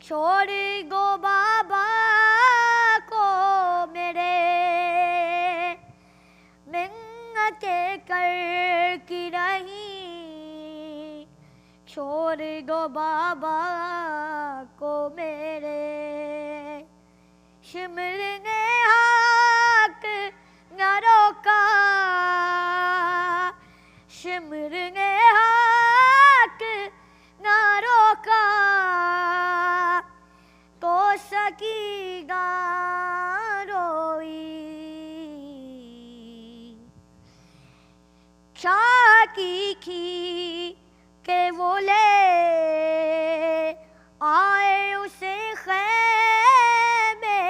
छोड़ गो बाबा को मेरे मिन्नते कर की नहीं, छोड़ गो बाबा को मेरे शिमर ने हाथ न रोका, शिमर ने हाथ न रोका, तो सकीगा रोई चाकी की के वो ले आए उसे खैमे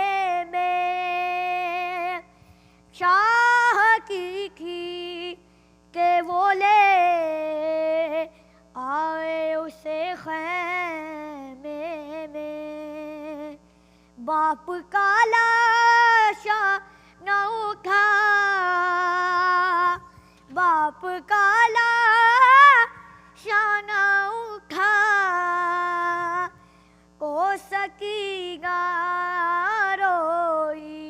में, चाह की के वो ले आए उसे खैमे में। बाप का लाशा न उठा, बाप का लाशा न उठा, को सकीगा रोई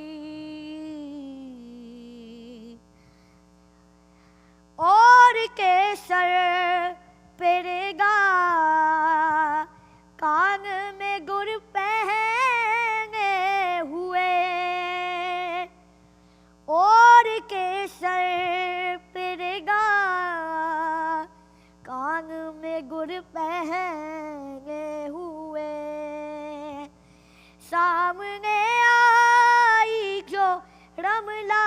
और के सर पेरेगा कान में गुर पहने हुए, और के सर पेरेगा कान में गुर पहने हुए। सामने आई जो रमला,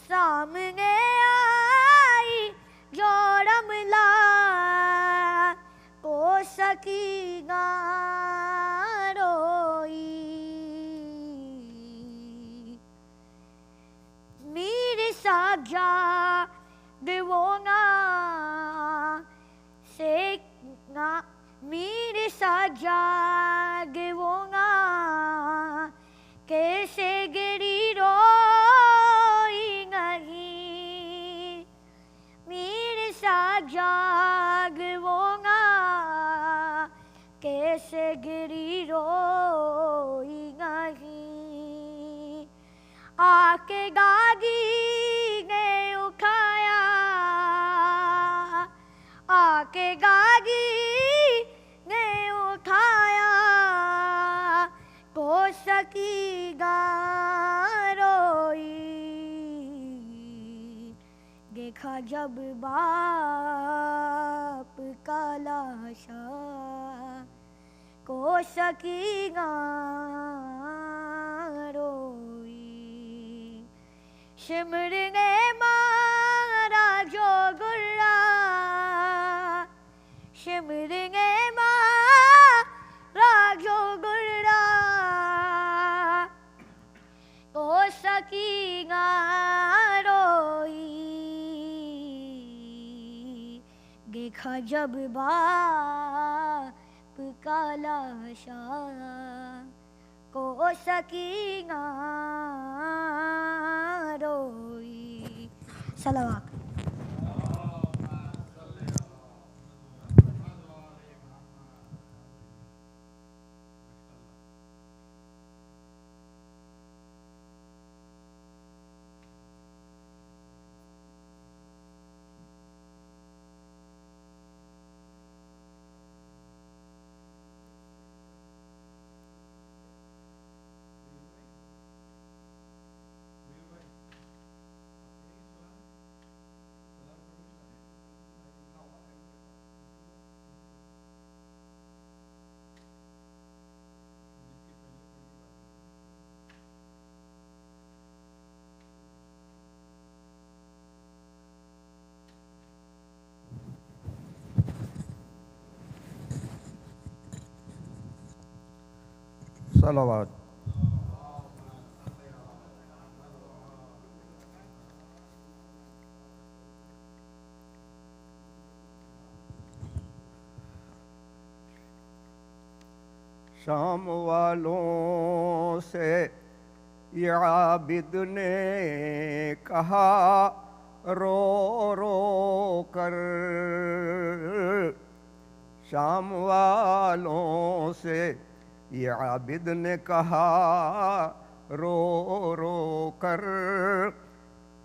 सामने आई जो रमला, को सकीगा रोई। मेरे साथ जा दिवोना से ना, मेरे साथ जा दिवोना कैसे गिरी रोई नहीं, मेरे साथ जागवोगा कैसे गिरी रोई नहीं। आके गागी ने उठाया, आके गागी ने उठाया, को सकीगा रोई। देखा जब बाप का लाशा, को सकीगा रोई। शिमर ने मारा जो गुर्रा, शिमर ने मारा जो गुर्रा, को सकीगा रोई। देखा जब बाप का लाशा, को सकीगा रोई। सलावत। सलावत। शाम वालों से ये आबिद ने कहा रो रो कर, شام والوں سے یہ عابد نے کہا رو رو کر،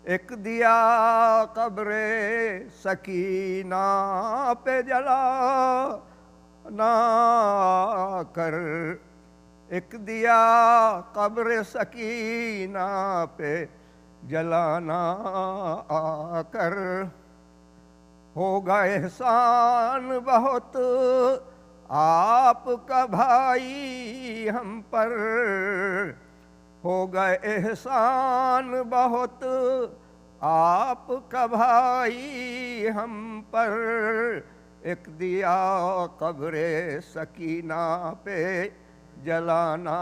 ایک دیا قبر سکینہ پہ جلا نہ کر، ایک دیا قبر سکینہ پہ جلانا آ کر، ہوگا احسان بہت آپ کا بھائی ہم پر، ہوگا احسان بہت آپ کا بھائی ہم پر، ایک دیا قبر سکینہ پہ جلانا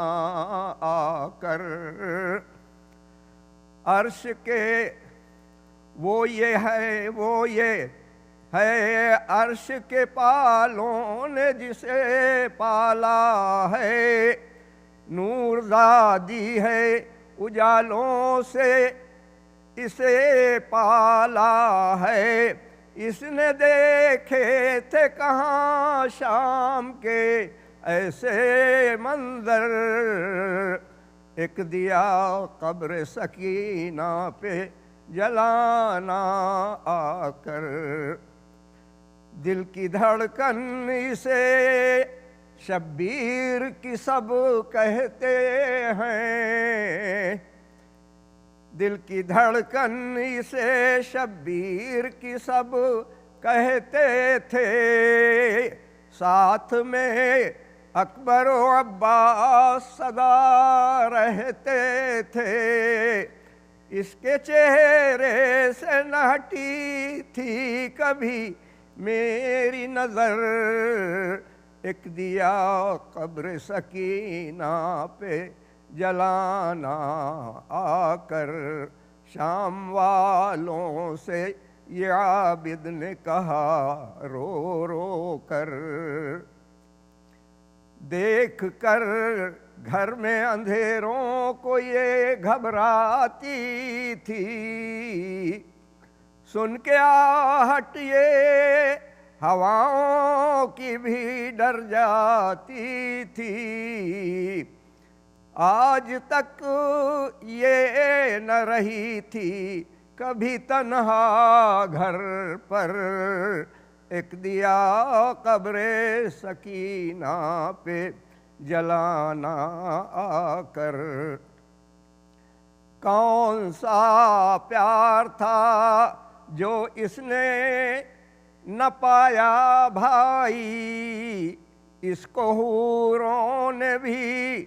آ کر۔ عرش کے وہ یہ ہے عرش کے پالوں نے جسے پالا ہے، نور زادی ہے اجالوں سے اسے پالا ہے، اس نے دیکھے تھے کہاں شام کے ایسے منظر، ایک دیا قبر سکینہ پہ جلانا آ کر، دل کی دھڑکن اسے شبیر کی سب کہتے ہیں، دل کی دھڑکن اسے شبیر کی سب کہتے تھے، ساتھ میں اکبر و عباس صدا رہتے تھے، اس کے چہرے سے نہ ہٹی تھی کبھی میری نظر، ایک دیا قبر سکینہ پہ جلانا آ کر، شام والوں سے یہ عابد نے کہا رو رو کر، دیکھ کر گھر میں اندھیروں کو یہ گھبراتی تھی، سن کے آہٹ یہ ہواؤں کی بھی ڈر جاتی تھی، آج تک یہ نہ رہی تھی کبھی تنہا گھر پر، ایک دیا قبر سکینہ پہ جلانا آ کر، کون سا پیار تھا جو اس نے نہ پایا بھائی، اس کو حوروں نے بھی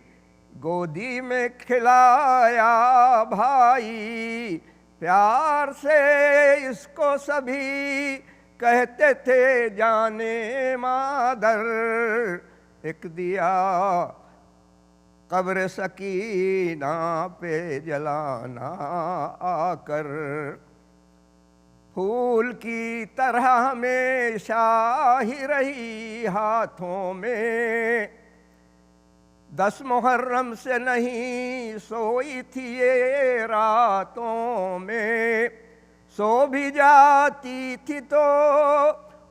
گودی میں کھلایا بھائی، پیار سے اس کو سبھی کہتے تھے جانے مادر، ایک دیا قبر سکینہ پہ جلانا آ کر، پھول کی طرح ہمیشہ ہی رہی ہاتھوں میں، 10 محرم سے نہیں سوئی تھی یہ راتوں میں، سو بھی جاتی تھی تو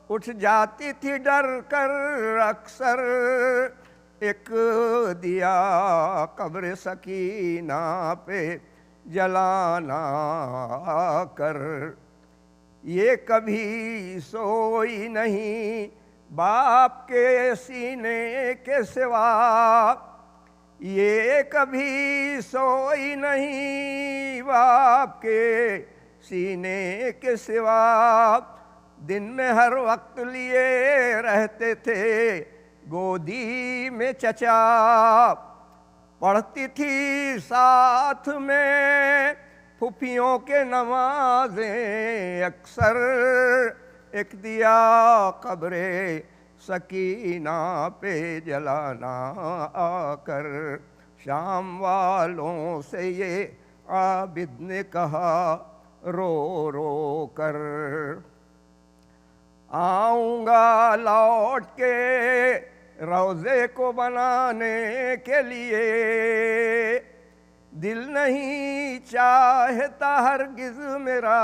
اٹھ جاتی تھی ڈر کر اکثر، ایک دیا قبر سکینہ پہ جلانا آ کر، یہ کبھی سوئی نہیں باپ کے سینے کے سوا، یہ کبھی سوئی نہیں باپ کے سینے کے سوا، دن میں ہر وقت لیے رہتے تھے گودی میں چچا، پڑھتی تھی ساتھ میں پھپھیوں کے نمازیں اکثر، ایک دیا قبر سکینہ پہ جلانا آ کر، شام والوں سے یہ عابد نے کہا رو رو کر، آؤں گا لوٹ کے روضے کو بنانے کے لیے، دل نہیں چاہتا ہرگز میرا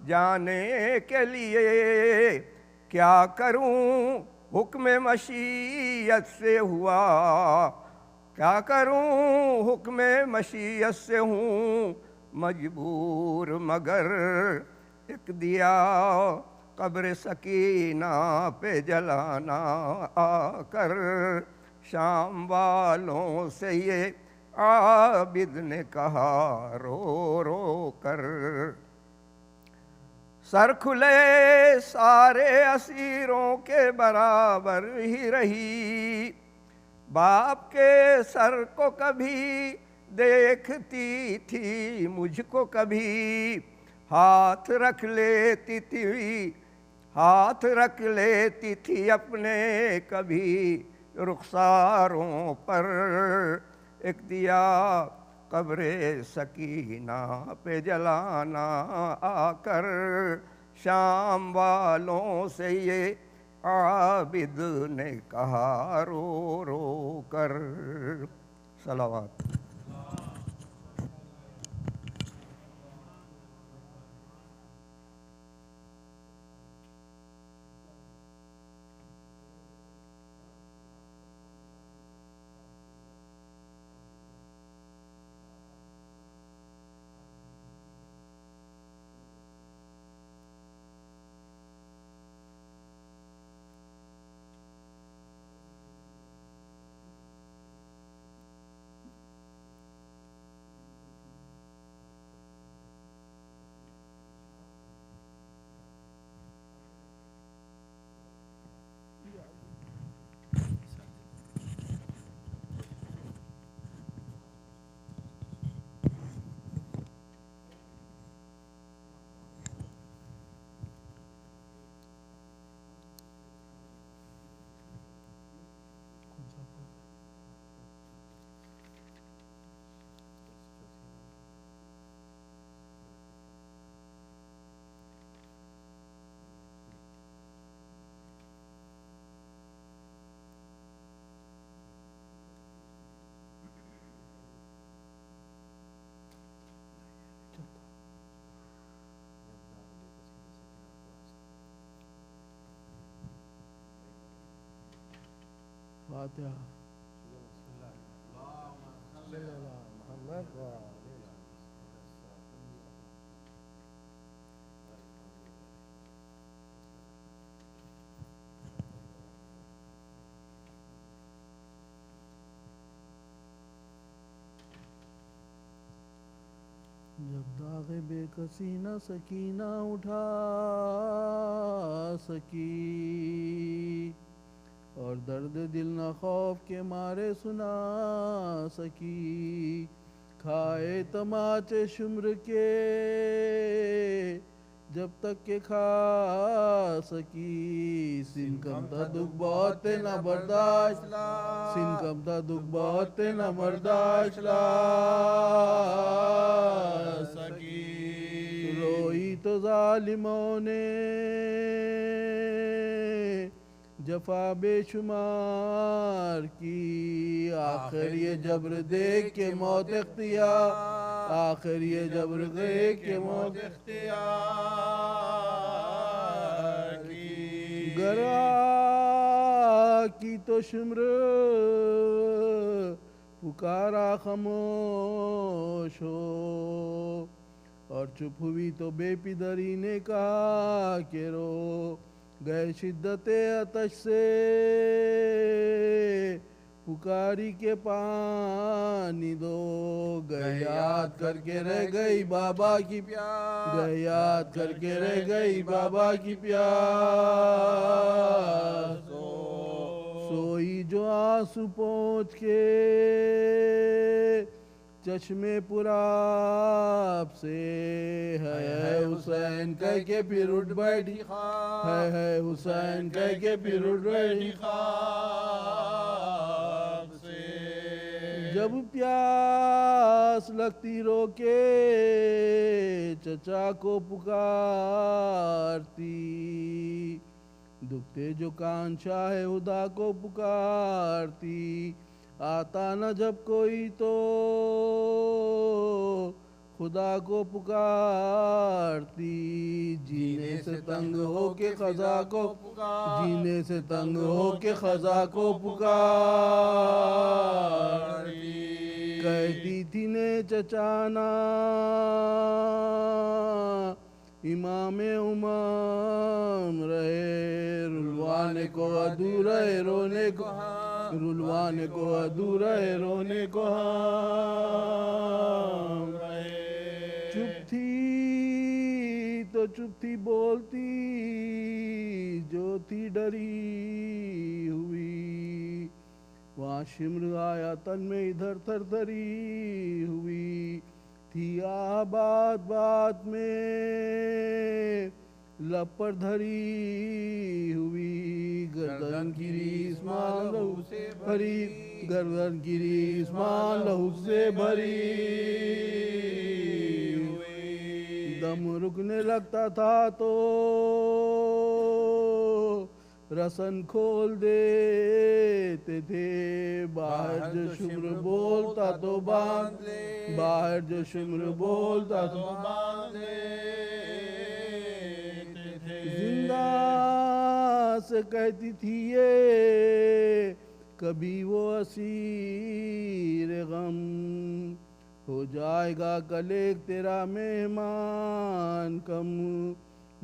جانے کے لیے، کیا کروں حکم مشیت سے ہوا، کیا کروں حکم مشیت سے ہوں مجبور، مگر ایک دیا قبر سکینہ پہ جلانا آ کر، شام والوں سے یہ عابد نے کہا رو رو کر۔ سر کھلے سارے اسیروں کے برابر ہی رہی، باپ کے سر کو کبھی دیکھتی تھی، مجھ کو کبھی ہاتھ رکھ لیتی تھی اپنے کبھی رخساروں پر، ایک دیا قبر سکینہ پہ جلانا آ کر، شام والوں سے یہ عابد نے کہا رو رو کر۔ صلوات۔ فاتحہ۔ جب داغ بے کسی نہ سکینہ اٹھا سکی، اور درد دل نہ خوف کے مارے سنا سکی، کھائے تماچے شمر کے جب تک کہ کھا سکی، سن کم تھا دکھ بہت تھے نہ برداشت، سن کم تھا دکھ بہت تھے نہ برداشت لا سکی، روئی تو ظالموں نے جفا بے شمار کی، آخر یہ جبر دیکھ کے موت اختیار، آخر یہ جبر دیکھ کے موت اختیار کی، گرا کی تو شمر پکارا خاموش ہو، اور چپ ہوئی تو بے پدری نے کہا کہ رو، گئے شدت آتش سے پکاری کے پانی دو، گئے یاد کر کے رہ گئی بابا کی پیاس، گئے یاد کر کے رہ گئی بابا کی پیاس، سوئی جو آنسو پہنچ کے چشمے پراب سے، ہے حسین کہہ کے پھر اٹھ بیٹھی، ہے حسین کہہ کے پھر اٹھ بیٹھی خواب سے، جب پیاس لگتی رو کے چچا کو پکارتی، دکھتے جو کان شاہ خدا کو پکارتی، آتا نہ جب کوئی تو خدا کو پکارتی، جینے سے تنگ ہو کے خدا کو جینے سے تنگ ہو کے خدا کو پکارتی، کہتی تھی نے چچانا امام امام رہے، رلوانے کو ادھورا ہے رونے کو رلوانے کو ادھورا ہے رونے کو ہم رہے، چپ تھی تو چپ تھی بولتی جو تھی ڈری ہوئی، وہاں شمر آیا تن میں ادھر تھر تھری ہوئی تھی، بات بات میں لب پر دھری ہوئی، گردن کی ریس مان لہو سے بھری، گردن کی ریس مان لہو سے بھری ہوئی، دم رکنے لگتا تھا تو رسن کھول دیتے تھے، باہر جو شمر بولتا تو باندھ لے، باہر جو شمر بولتا تو باندھ لیتے تھے، زندہ سے کہتی تھی یہ کبھی وہ اسیر غم، ہو جائے گا کل ایک تیرا مہمان کم،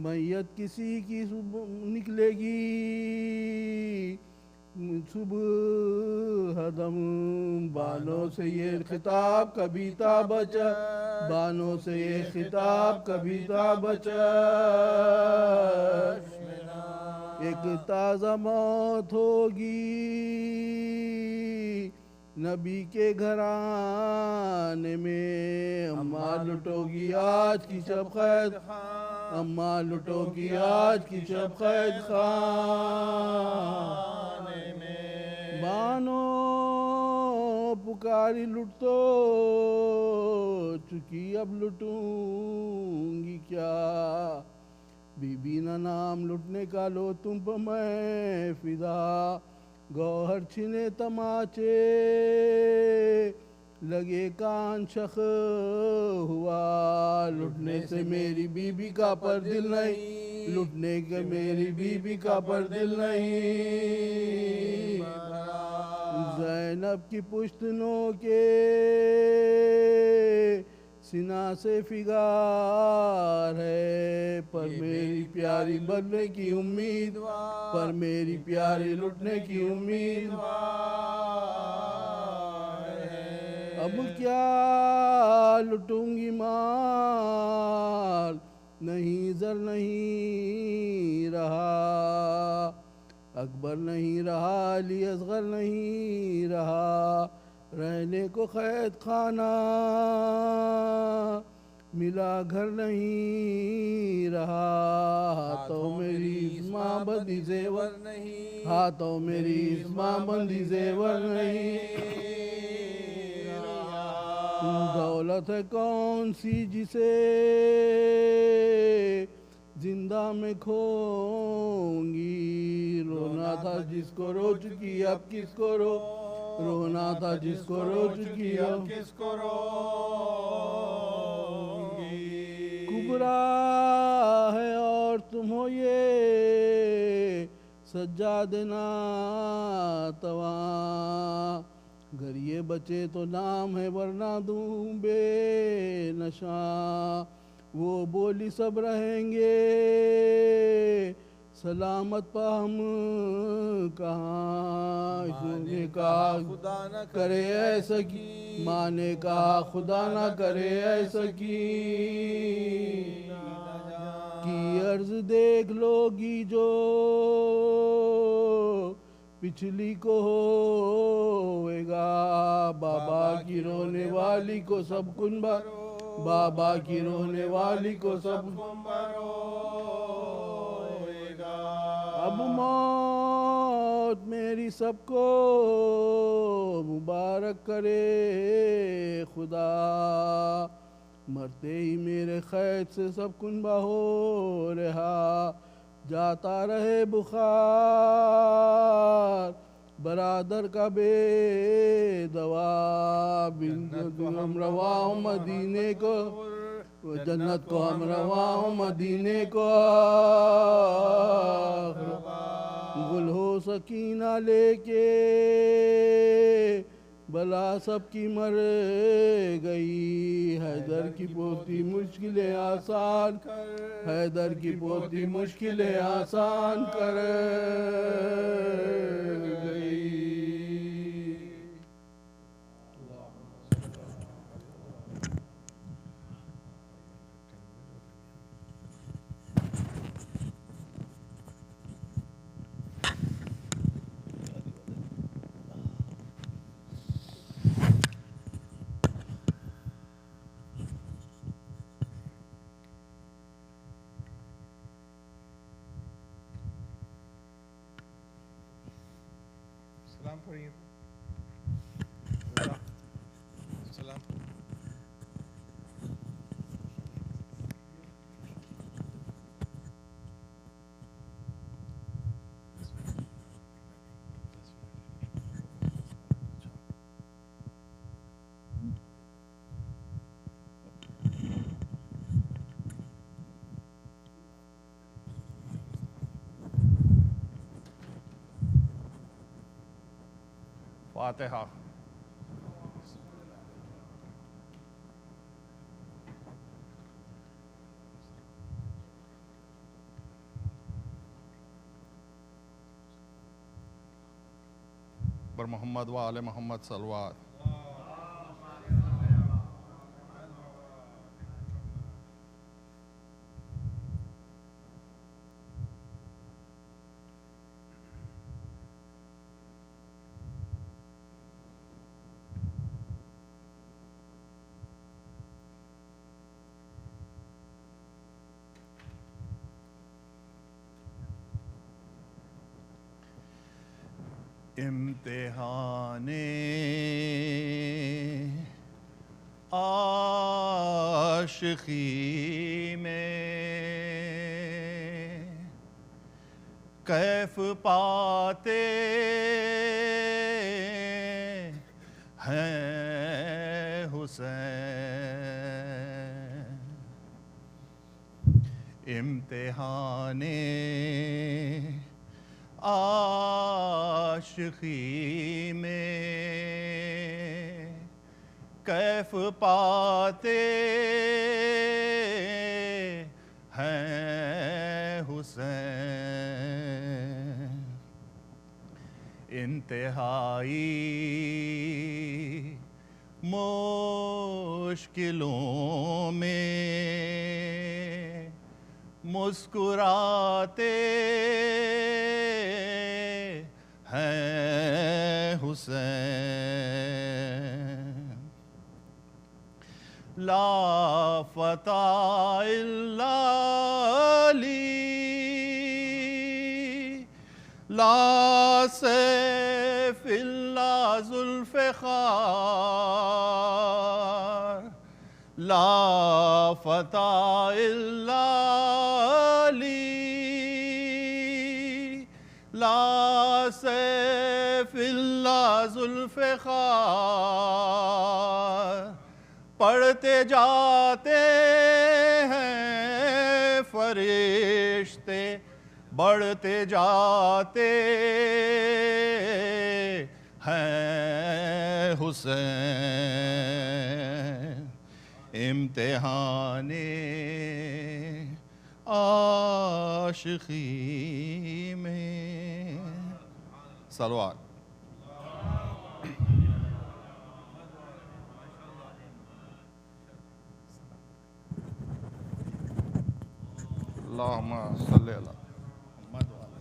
میت کسی کی نکلے گی صبح دم، بانوں سے یہ خطاب کبھی تھا بچا، بانوں سے یہ خطاب کبھی تھا بچا، ایک تازہ موت ہوگی نبی کے گھرانے میں، اماں لٹو گی آج کی شب قید، اماں لٹو گی آج کی شب قید خانے میں، بانو پکاری لٹ تو چکی اب لٹوں گی کیا، بی بی نہ نام لٹنے کا لو تم پہ میں فدا، گوہر چھنے تماچے لگے کان شخ ہوا، لٹنے سے میری بی بی کا پر دل نہیں، لٹنے کے میری بی بی کا پر دل نہیں، زینب کی پشتنوں کے سنا سے فگار ہے، پر میری پیاری بدلے کی امید، پر میری پیاری لٹنے کی امید اب کیا لٹوں گی مال، نہیں زر نہیں رہا، اکبر نہیں رہا علی اصغر نہیں رہا، رہنے کو قید خانہ ملا گھر نہیں رہا، ہاتھوں میری ماں بندی زیور نہیں، ہاتھوں میری ماں بندی زیور نہیں رہا، دولت ہے کون سی جسے زندہ میں کھوں گی، رونا تھا جس کو رو چکی اب کس کو رو، رونا تھا جس کو رو چکی اب کس کو رو گی، کبرا ہے اور تم ہو یہ سجاد ناتواں، گر یہ بچے تو نام ہے ورنہ دوں بے نشاں، وہ بولی سب رہیں گے سلامت پہ ہم کہاں، اس نے کہا خدا نہ کرے ایسا کی، ماں نے کہا خدا نہ کرے ایسا کی عرض دیکھ لو گی جو پچھلی کو ہوئے گا، بابا کی رونے والی کو سب کن بھرو، بابا کی رونے والی کو سب کن بھروئے گا، اب موت میری سب کو مبارک کرے خدا، مرتے ہی میرے قید سے سب کنبہ ہو رہا، جاتا رہے بخار برادر کا بے دوا جنت کو ہم روا ہوں مدینے کو وہ جنت کو ہم روا ہوں مدینے کو گل ہو سکینہ لے کے بلا سب کی مر گئی حیدر کی پوتی مشکلیں آسان حیدر کی پوتی مشکلیں آسان کر گئی سلام پڑھیے سلام فاتحہ پر محمد و آل محمد صلوات امتحان عاشقی میں کیف پاتے ہیں حسین امتحان عاشقی میں کیف پاتے ہیں حسین انتہائی مشکلوں میں مسکراتے ہیں حسین لا فتح الا علی لا سیف الا ذوالفقار لا فتح الا علی لا سیف الا ذوالفقار پڑھتے جاتے ہیں فرشتے بڑھتے جاتے ہیں حسین امتحان عاشقی میں صلوات اللہم صلی اللہ محمد وعلی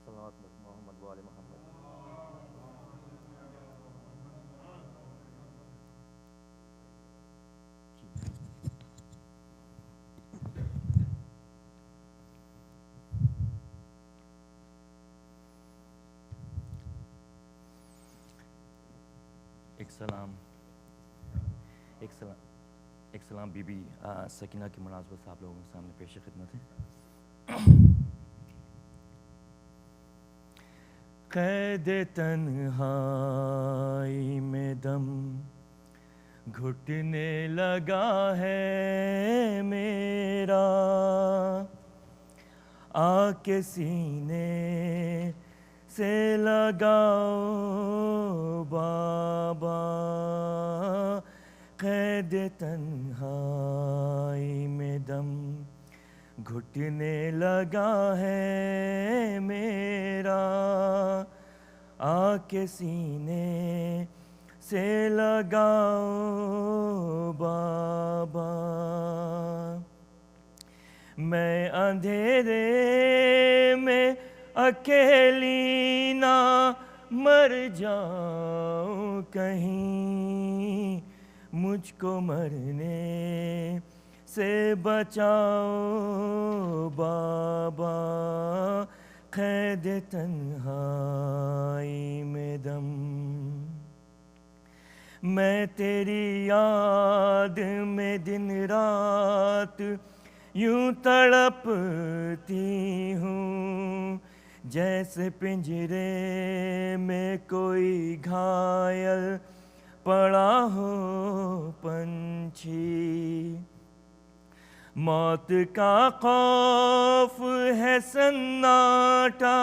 صلوات محمد وآل محمد سلام ایک سلام بی بی سکینہ کی مناسبت سے آپ لوگوں کے سامنے پیش خدمت ہے. قید تنہائی میں دم گھٹنے لگا ہے میرا, آ کے سینے سے لگاؤ بابا, قید تنہائی میں دم گھٹنے لگا ہے میرا, آ کے سینے سے لگاؤ بابا. میں اندھیرے میں اکیلی نہ مر جاؤں کہیں, مجھ کو مرنے سے بچاؤ بابا, قید تنہائی میں دم. میں تیری یاد میں دن رات یوں تڑپتی ہوں, جیسے پنجرے میں کوئی گھائل پڑا ہو پنچھی. موت کا خوف ہے سناٹا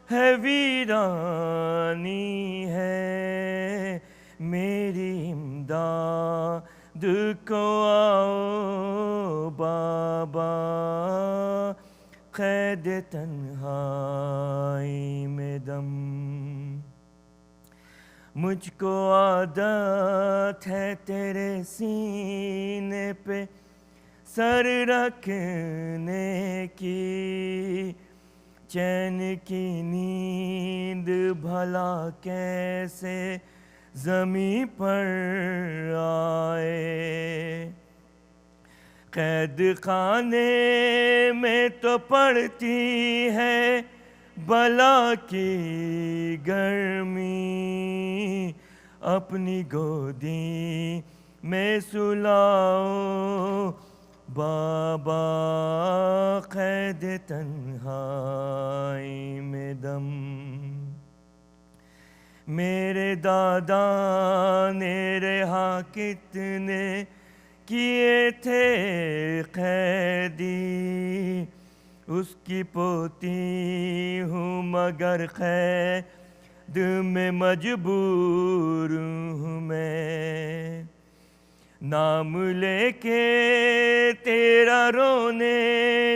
ہے ویرانی ہے, میری امداد کو آؤ بابا, قید تنہائی میں دم. مجھ کو عادت ہے تیرے سینے پہ سر رکھنے کی, چین کی نیند بھلا کیسے زمیں پر آئے. قید خانے میں تو پڑتی ہے بلا کی گرمی, اپنی گودی میں سلاؤ بابا, قید تنہائی میں دم. میرے دادا نے رہا کتنے کیے تھے قیدی, اس کی پوتی ہوں مگر قید میں مجبور ہوں میں. نام لے کے تیرا رونے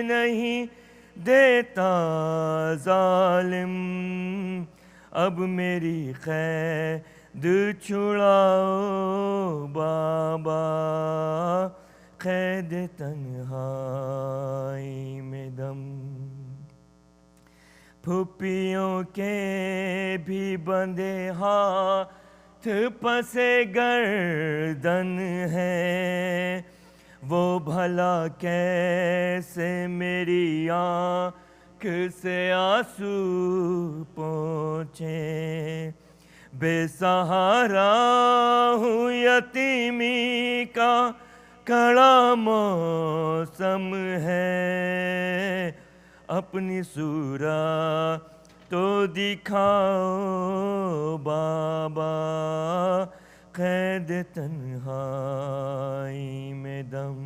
نہیں دیتا ظالم, اب میری قید چھڑاؤ بابا, قید تنہائی میں دم. پھپھیوں کے بھی بندے ہاتھ پسے گردن ہے, وہ بھلا کیسے میری آنکھ سے آنسو پہنچے. بے سہارا ہوں یتیمی کا کڑا موسم ہے, اپنی صورت تو دکھاؤ بابا, قید تنہائی میں دم.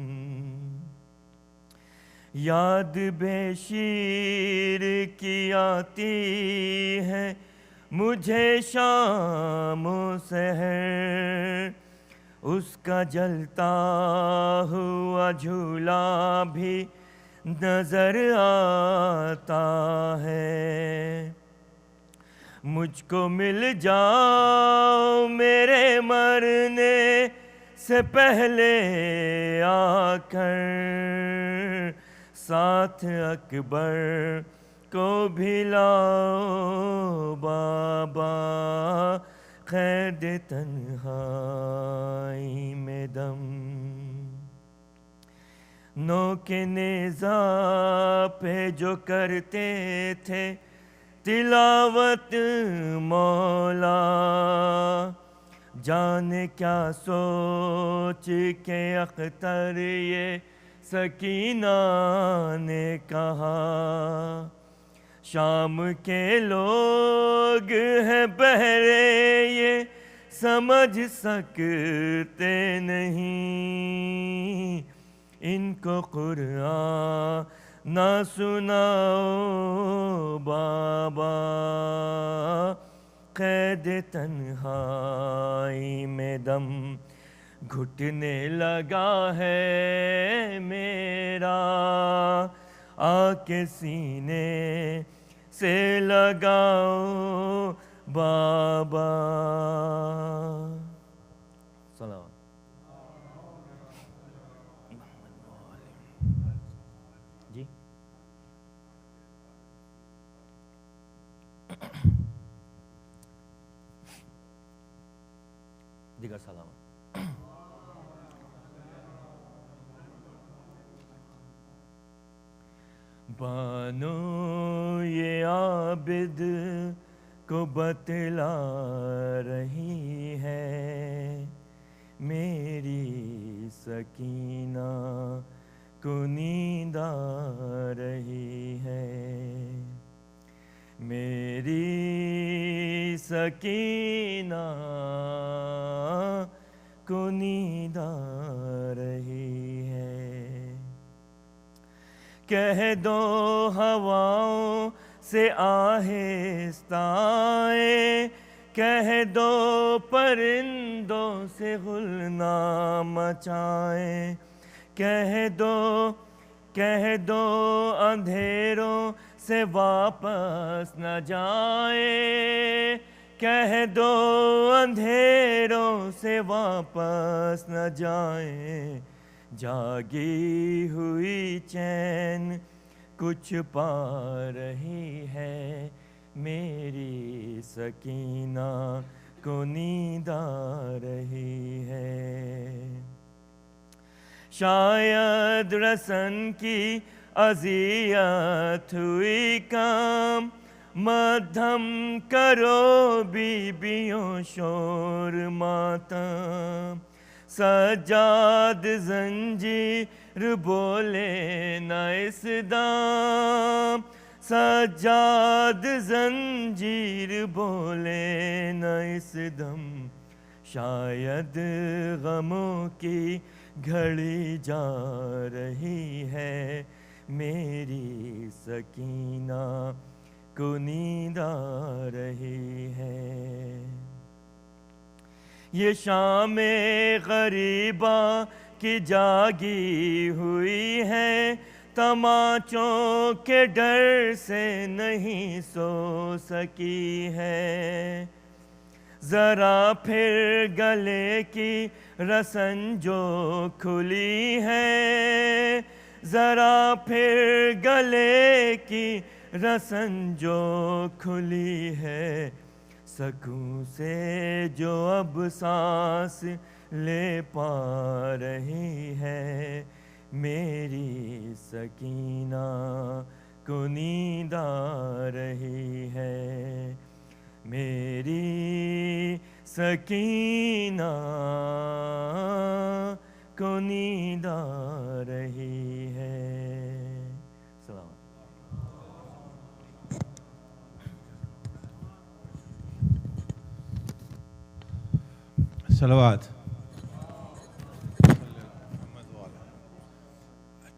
یاد بے شیر کی آتی ہے مجھے شام و سحر, اس کا جلتا ہوا جھولا بھی نظر آتا ہے. مجھ کو مل جاؤ میرے مرنے سے پہلے آ کر, ساتھ اکبر کو بھی لاؤ بابا, قید تنہائی میں دم. نوک نیزہ پہ جو کرتے تھے تلاوت مولا, جانے کیا سوچ کے اختر یہ سکینہ نے کہا، شام کے لوگ ہیں بہرے یہ سمجھ سکتے نہیں، ان کو قرآن نہ سناؤ بابا، قید تنہائی میں دم گھٹنے لگا ہے میرا، آ کے سینے سے لگاؤ بابا۔ سلام جی۔ دیگر سلام۔ بانو یہ عابد کو بتلا رہی ہے، میری سکینہ کو نیند آ رہی ہے، میری سکینہ کو نیند آ رہی ہے، کہہ دو ہواؤں سے آہستہ آئیں، کہہ دو پرندوں سے غل نہ مچائیں، کہہ دو اندھیروں سے واپس نہ جائیں، کہہ دو اندھیروں سے واپس نہ جائیں، جاگی ہوئی چین کچھ پا رہی ہے، میری سکینہ کو نیند آ رہی ہے، شاید رسن کی اذیت ہوئی کم، مدھم کرو بیویوں شور ماتم، سجاد زنجیر بولے نہ اس دم، سجاد زنجیر بولے نہ اس دم، شاید غموں کی گھڑی جا رہی ہے، میری سکینہ کو نیند آ رہی ہے، یہ شام غریباں کی جاگی ہوئی ہے، تماچوں کے ڈر سے نہیں سو سکی ہے، ذرا پھر گلے کی رسن جو کھلی ہے، ذرا پھر گلے کی رسن جو کھلی ہے، سکوں سے جو اب سانس لے پا رہی ہے، میری سکینہ کو نیند آ رہی ہے، میری سکینہ کو نیند آ رہی ہے۔ سلام۔ Salawat.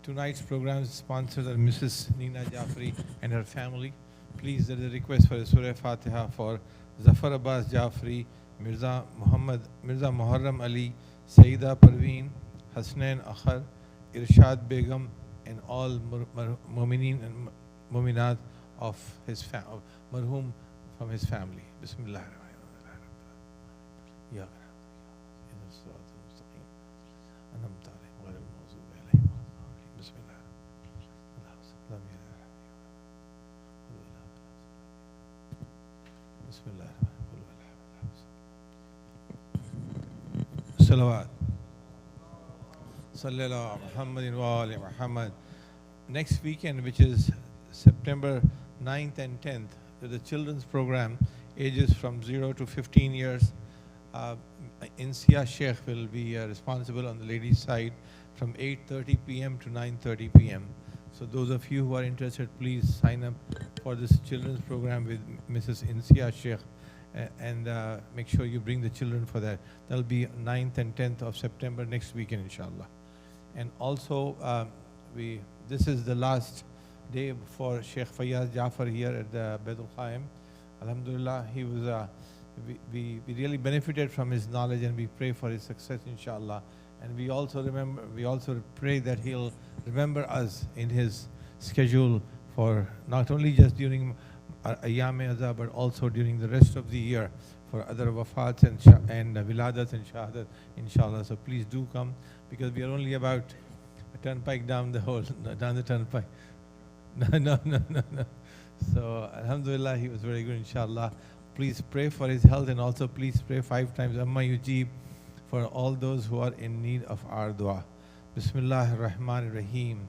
Tonight's program is sponsored by Mrs. Nina Jafri and her family. Please, there is a request for a Surah Fatiha for Zafar Abbas Jafri, Mirza Muharram Ali, Sayyida Parveen, Hasnain Akhar, Irshad Begum, and all Mu'mineen and Mu'minat of his marhum from his family. Bismillah. Ya Salawat. Sallallahu Muhammadin wa ali Muhammad. Next weekend, which is September 9th and 10th, there's a children's program, ages from 0 to 15 years. Insia Sheikh will be responsible on the ladies' side from 8:30 p.m. to 9:30 p.m. So those of you who are interested, please sign up for this children's program with Mrs. Insia Sheikh, and make sure you bring the children for that. That'll be 9th and 10th of September next weekend, inshallah. And also, this is the last day for Sheikh Fayyaz Jafar here at the Baitul Qaim. Alhamdulillah, he was. We really benefited from his knowledge, and we pray for his success, inshallah. And we also pray that he'll remember us in his schedule for not only just during Ayyam-e-Azha, but also during the rest of the year for other wafats and wiladats and shahadat, inshallah. So please do come, because we are only about a turnpike down the turnpike. No. So alhamdulillah, he was very good, inshallah. Please pray for his health, and also please pray 5 times Amma Yujib for all those who are in need of our dua. Bismillahir Rahmanir Rahim.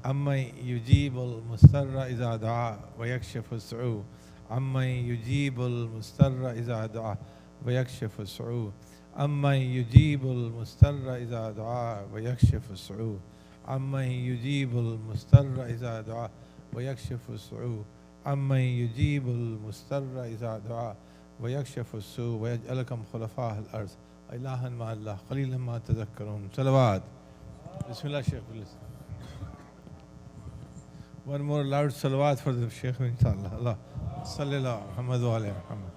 Amma yujibul mustarra iza da'a wa yakshifu as-su'u. Amma yujibul mustarra iza da'a wa yakshifu as-su'u. Amma yujibul mustarra iza da'a wa yakshifu as-su'u. Amma yujibul mustarra iza da'a wa yakshifu as-su'u. عمن يجيب المضطر إذا دعا ويكشف السوء ويجعلكم خلفاء الأرض إلها مع الله قليلا ما تذكرون. صلوات. بسم الله Sheikh. One more loud salawat for the Sheikh, inshallah. Allah sallallahu Muhammad wa alayhi Muhammad.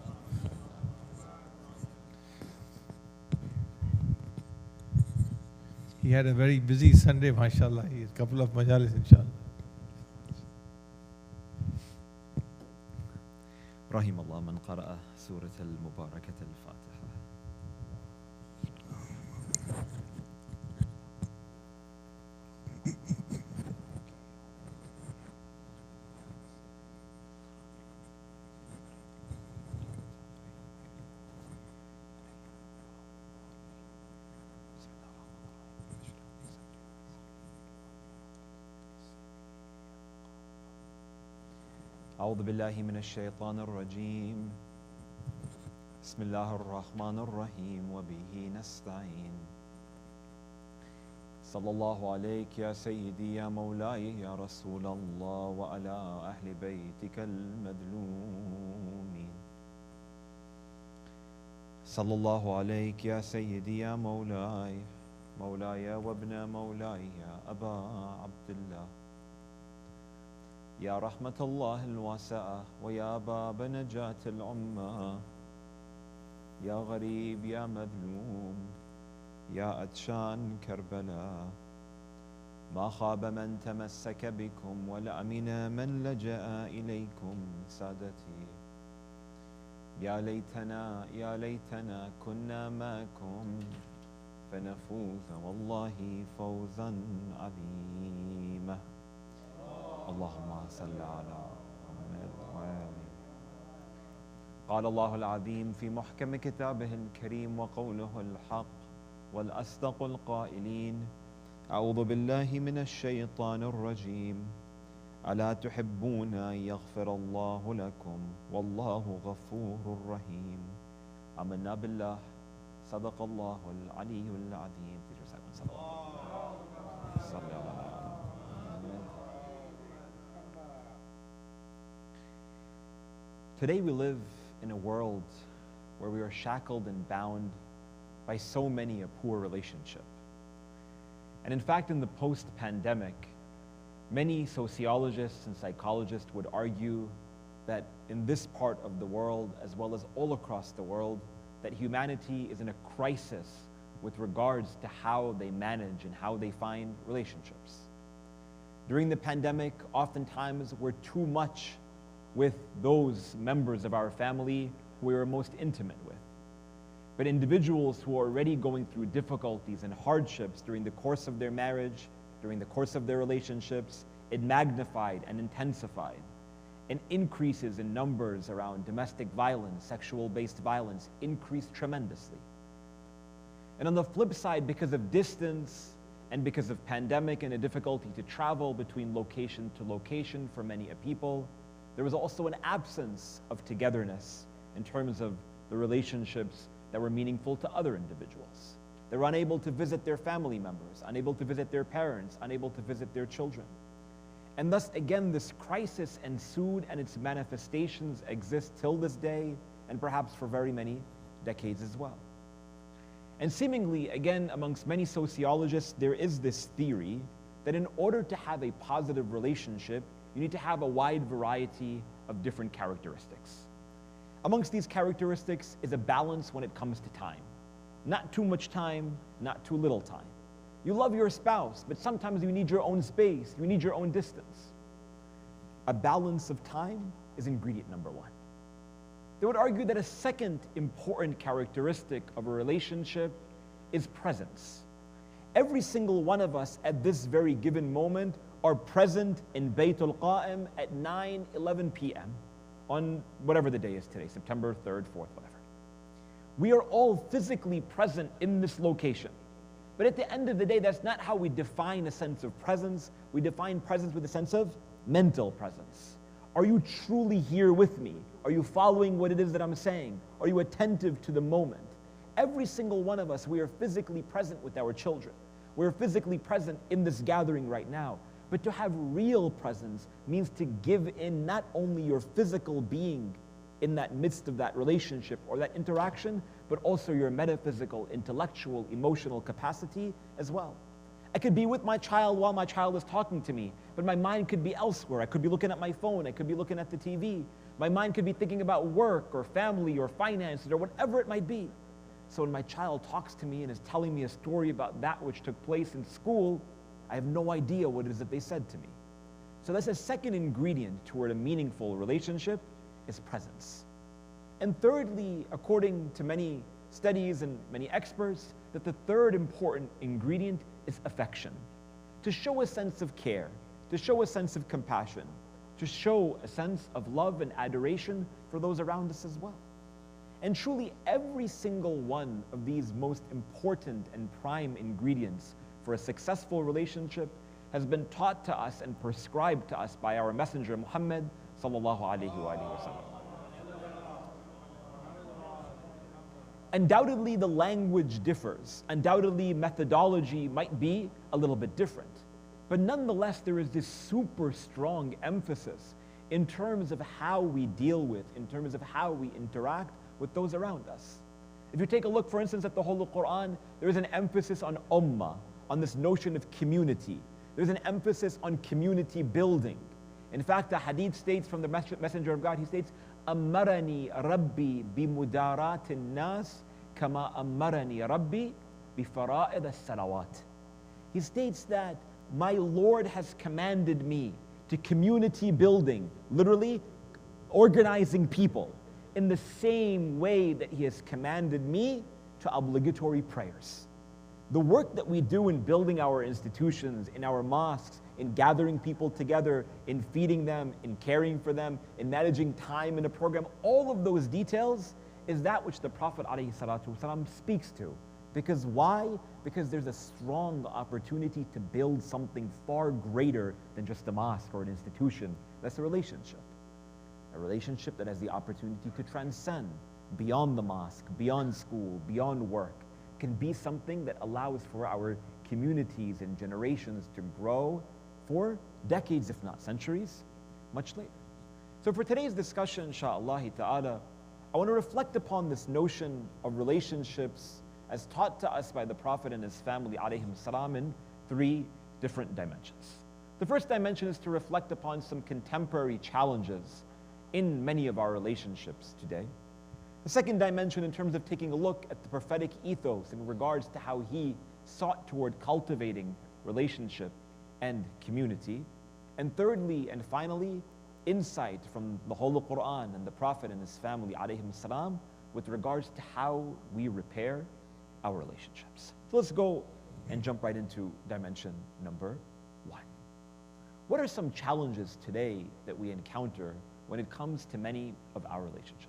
He had a very busy Sunday, mashallah. He had a couple of majalis, inshallah. رحم الله من قرأ سورة المباركة الفاتحة. أعوذ بالله من الشيطان الرجيم. بسم الله الرحمن الرحيم وبه نستعين. صلى الله عليك يا سيدي يا مولاي يا رسول الله وعلى أهل بيتك المظلومين. صلى الله عليك يا سيدي يا مولاي وابن مولاي يا أبا عبد الله، يا رحمة الله الواسعة ويا باب نجاة الأمة، يا غريب يا مظلوم يا أتشان كربلاء، ما خاب من تمسك بكم ولا أمن من لجأ إليكم سادتي. يا ليتنا كنا معكم فنفوز والله فوزا عظيما. اللهم صل على محمد وآله. قال الله العظيم في محكم كتابه الكريم وقوله الحق والأصدق القائلين: أعوذ بالله من الشيطان الرجيم. ألا تحبون أن يغفر الله لكم والله غفور رحيم. آمنا بالله صدق الله العلي العظيم. Today we live in a world where we are shackled and bound by so many a poor relationship. And in fact, in the post-pandemic, many sociologists and psychologists would argue that in this part of the world, as well as all across the world, that humanity is in a crisis with regards to how they manage and how they find relationships. During the pandemic, oftentimes we're too much with those members of our family who we are most intimate with. But individuals who are already going through difficulties and hardships during the course of their marriage, during the course of their relationships, it magnified and intensified. And increases in numbers around domestic violence, sexual-based violence, increased tremendously. And on the flip side, because of distance and because of pandemic and a difficulty to travel between location to location for many people, there was also an absence of togetherness in terms of the relationships that were meaningful to other individuals. They were unable to visit their family members, unable to visit their parents, unable to visit their children. And thus, again, this crisis ensued and its manifestations exist till this day and perhaps for very many decades as well. And seemingly, again, amongst many sociologists, there is this theory that in order to have a positive relationship, you need to have a wide variety of different characteristics. Amongst these characteristics is a balance when it comes to time. Not too much time, not too little time. You love your spouse, but sometimes you need your own space, you need your own distance. A balance of time is ingredient number one. They would argue that a second important characteristic of a relationship is presence. Every single one of us at this very given moment are present in Baytul Qa'im at 9:11 p.m. on whatever the day is today, September 3rd, 4th, whatever. We are all physically present in this location. But at the end of the day, that's not how we define a sense of presence. We define presence with a sense of mental presence. Are you truly here with me? Are you following what it is that I'm saying? Are you attentive to the moment? Every single one of us, we are physically present with our children. We're physically present in this gathering right now. But to have real presence means to give in not only your physical being in that midst of that relationship or that interaction, but also your metaphysical, intellectual, emotional capacity as well. I could be with my child while my child is talking to me, but my mind could be elsewhere. I could be looking at my phone, I could be looking at the TV. My mind could be thinking about work or family or finances or whatever it might be. So when my child talks to me and is telling me a story about that which took place in school, I have no idea what it is that they said to me. So that's a second ingredient toward a meaningful relationship, is presence. And thirdly, according to many studies and many experts, that the third important ingredient is affection. To show a sense of care, to show a sense of compassion, to show a sense of love and adoration for those around us as well. And truly, every single one of these most important and prime ingredients for a successful relationship has been taught to us and prescribed to us by our messenger Muhammad sallallahu alaihi wasallam. Undoubtedly, the language differs. Undoubtedly, methodology might be a little bit different. But nonetheless, there is this super strong emphasis in terms of how we deal with, in terms of how we interact with those around us. If you take a look, for instance, at the Holy Quran, there is an emphasis on ummah, on this notion of community. There's an emphasis on community building. In fact, the hadith states from the Messenger of God, he states, أمرني ربي بمدارات الناس كما أمرني ربي بفرائض الصلوات. He states that my Lord has commanded me to community building, literally organizing people, in the same way that he has commanded me to obligatory prayers. The work that we do in building our institutions, in our mosques, in gathering people together, in feeding them, in caring for them, in managing time in a program, all of those details is that which the Prophet ﷺ speaks to. Because why? Because there's a strong opportunity to build something far greater than just a mosque or an institution. That's a relationship. A relationship that has the opportunity to transcend beyond the mosque, beyond school, beyond work. Can be something that allows for our communities and generations to grow for decades, if not centuries, much later. So for today's discussion, insha'Allah ta'ala, I want to reflect upon this notion of relationships as taught to us by the Prophet and his family, alayhim salam, in three different dimensions. The first dimension is to reflect upon some contemporary challenges in many of our relationships today. The second dimension, in terms of taking a look at the prophetic ethos in regards to how he sought toward cultivating relationship and community. And thirdly and finally, insight from the Holy Quran and the Prophet and his family, alayhim salam, with regards to how we repair our relationships. So let's go and jump right into dimension number one. What are some challenges today that we encounter when it comes to many of our relationships?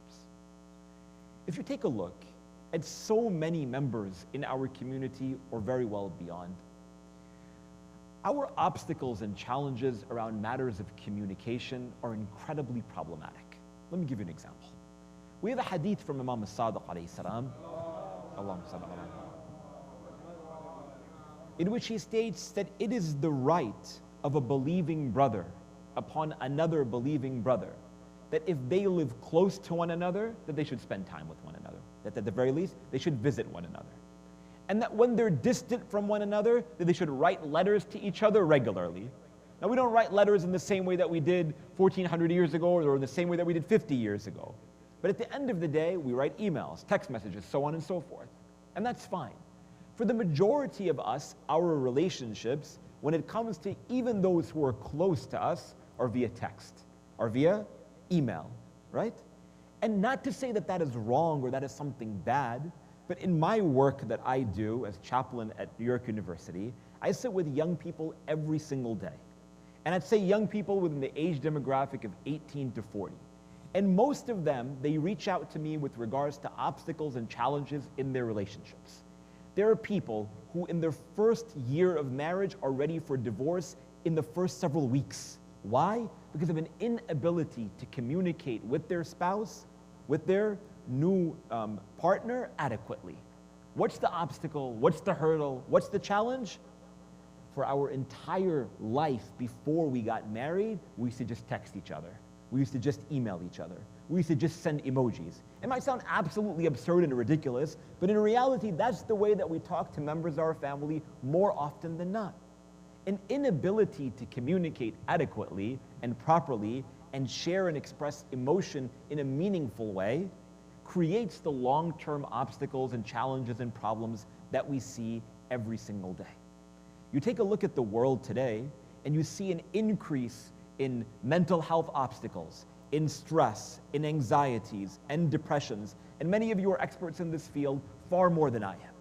If you take a look at so many members in our community, or very well beyond, our obstacles and challenges around matters of communication are incredibly problematic. Let me give you an example. We have a hadith from Imam as-Sadiq alayhi salam in which he states that it is the right of a believing brother upon another believing brother that if they live close to one another, that they should spend time with one another. That at the very least, they should visit one another. And that when they're distant from one another, that they should write letters to each other regularly. Now, we don't write letters in the same way that we did 1400 years ago or in the same way that we did 50 years ago. But at the end of the day, we write emails, text messages, so on and so forth. And that's fine. For the majority of us, our relationships, when it comes to even those who are close to us, are via text, are via email, right? And not to say that that is wrong or that is something bad, but in my work that I do as chaplain at New York University, I sit with young people every single day. And I'd say young people within the age demographic of 18 to 40. And most of them, they reach out to me with regards to obstacles and challenges in their relationships. There are people who in their first year of marriage are ready for divorce in the first several weeks. Why? Because of an inability to communicate with their spouse, with their new partner adequately. What's the obstacle? What's the hurdle? What's the challenge? For our entire life before we got married, we used to just text each other. We used to just email each other. We used to just send emojis. It might sound absolutely absurd and ridiculous, but in reality, that's the way that we talk to members of our family more often than not. An inability to communicate adequately and properly and share and express emotion in a meaningful way creates the long-term obstacles and challenges and problems that we see every single day. You take a look at the world today and you see an increase in mental health obstacles, in stress, in anxieties, and depressions. And many of you are experts in this field far more than I am.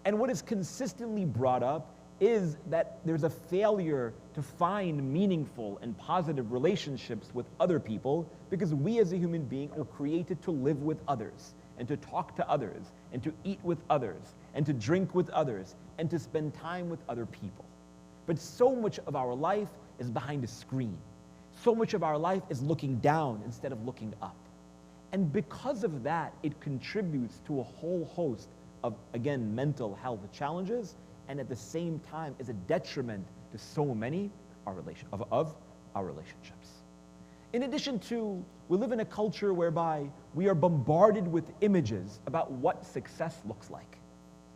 And what is consistently brought up is that there's a failure to find meaningful and positive relationships with other people because we as a human being are created to live with others and to talk to others and to eat with others and to drink with others and to spend time with other people. But so much of our life is behind a screen. So much of our life is looking down instead of looking up. And because of that, it contributes to a whole host of, again, mental health challenges, and at the same time is a detriment to so many of our relationships. In addition to, we live in a culture whereby we are bombarded with images about what success looks like.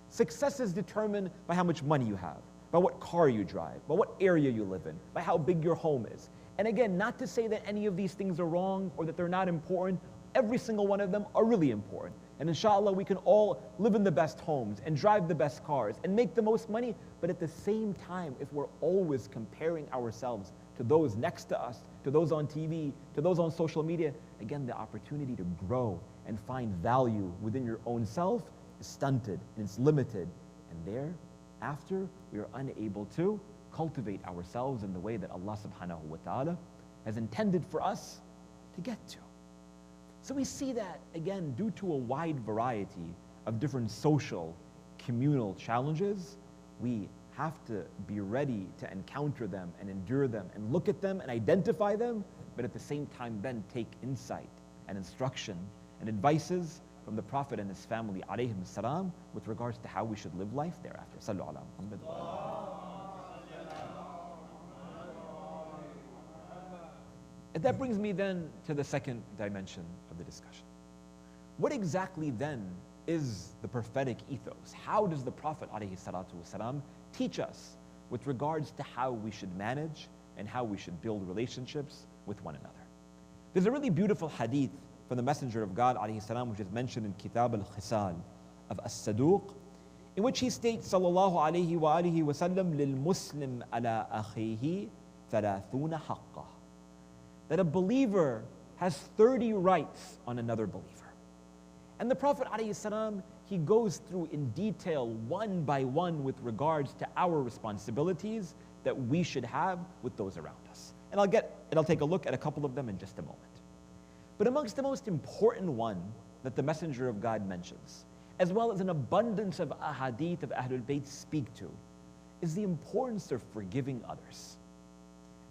Success is determined by how much money you have, by what car you drive, by what area you live in, by how big your home is. And again, not to say that any of these things are wrong or that they're not important. Every single one of them are really important. And inshallah, we can all live in the best homes and drive the best cars and make the most money. But at the same time, if we're always comparing ourselves to those next to us, to those on TV, to those on social media, again, the opportunity to grow and find value within your own self is stunted and it's limited. And thereafter, we are unable to cultivate ourselves in the way that Allah subhanahu wa ta'ala has intended for us to get to. So we see that, again, due to a wide variety of different social, communal challenges, we have to be ready to encounter them and endure them and look at them and identify them, but at the same time then take insight and instruction and advices from the Prophet and his family, alayhim salam, with regards to how we should live life thereafter. Sallu ala Muhammad wa ala. And that brings me then to the second dimension of the discussion. What exactly then is the prophetic ethos? How does the Prophet ﷺ teach us with regards to how we should manage and how we should build relationships with one another? There's a really beautiful hadith from the Messenger of God ﷺ, which is mentioned in Kitab al-Khisal of As-Saduq, in which he states, sallallahu alayhi wa alihi wa sallam, لِلْمُسْلِمْ عَلَىٰ أَخِيهِ ثَلَاثُونَ حَقًّا, that a believer has 30 rights on another believer. And the Prophet ﷺ, he goes through in detail one by one with regards to our responsibilities that we should have with those around us. And I'll take a look at a couple of them in just a moment. But amongst the most important one that the Messenger of God mentions, as well as an abundance of ahadith of Ahlul Bayt speak to, is the importance of forgiving others.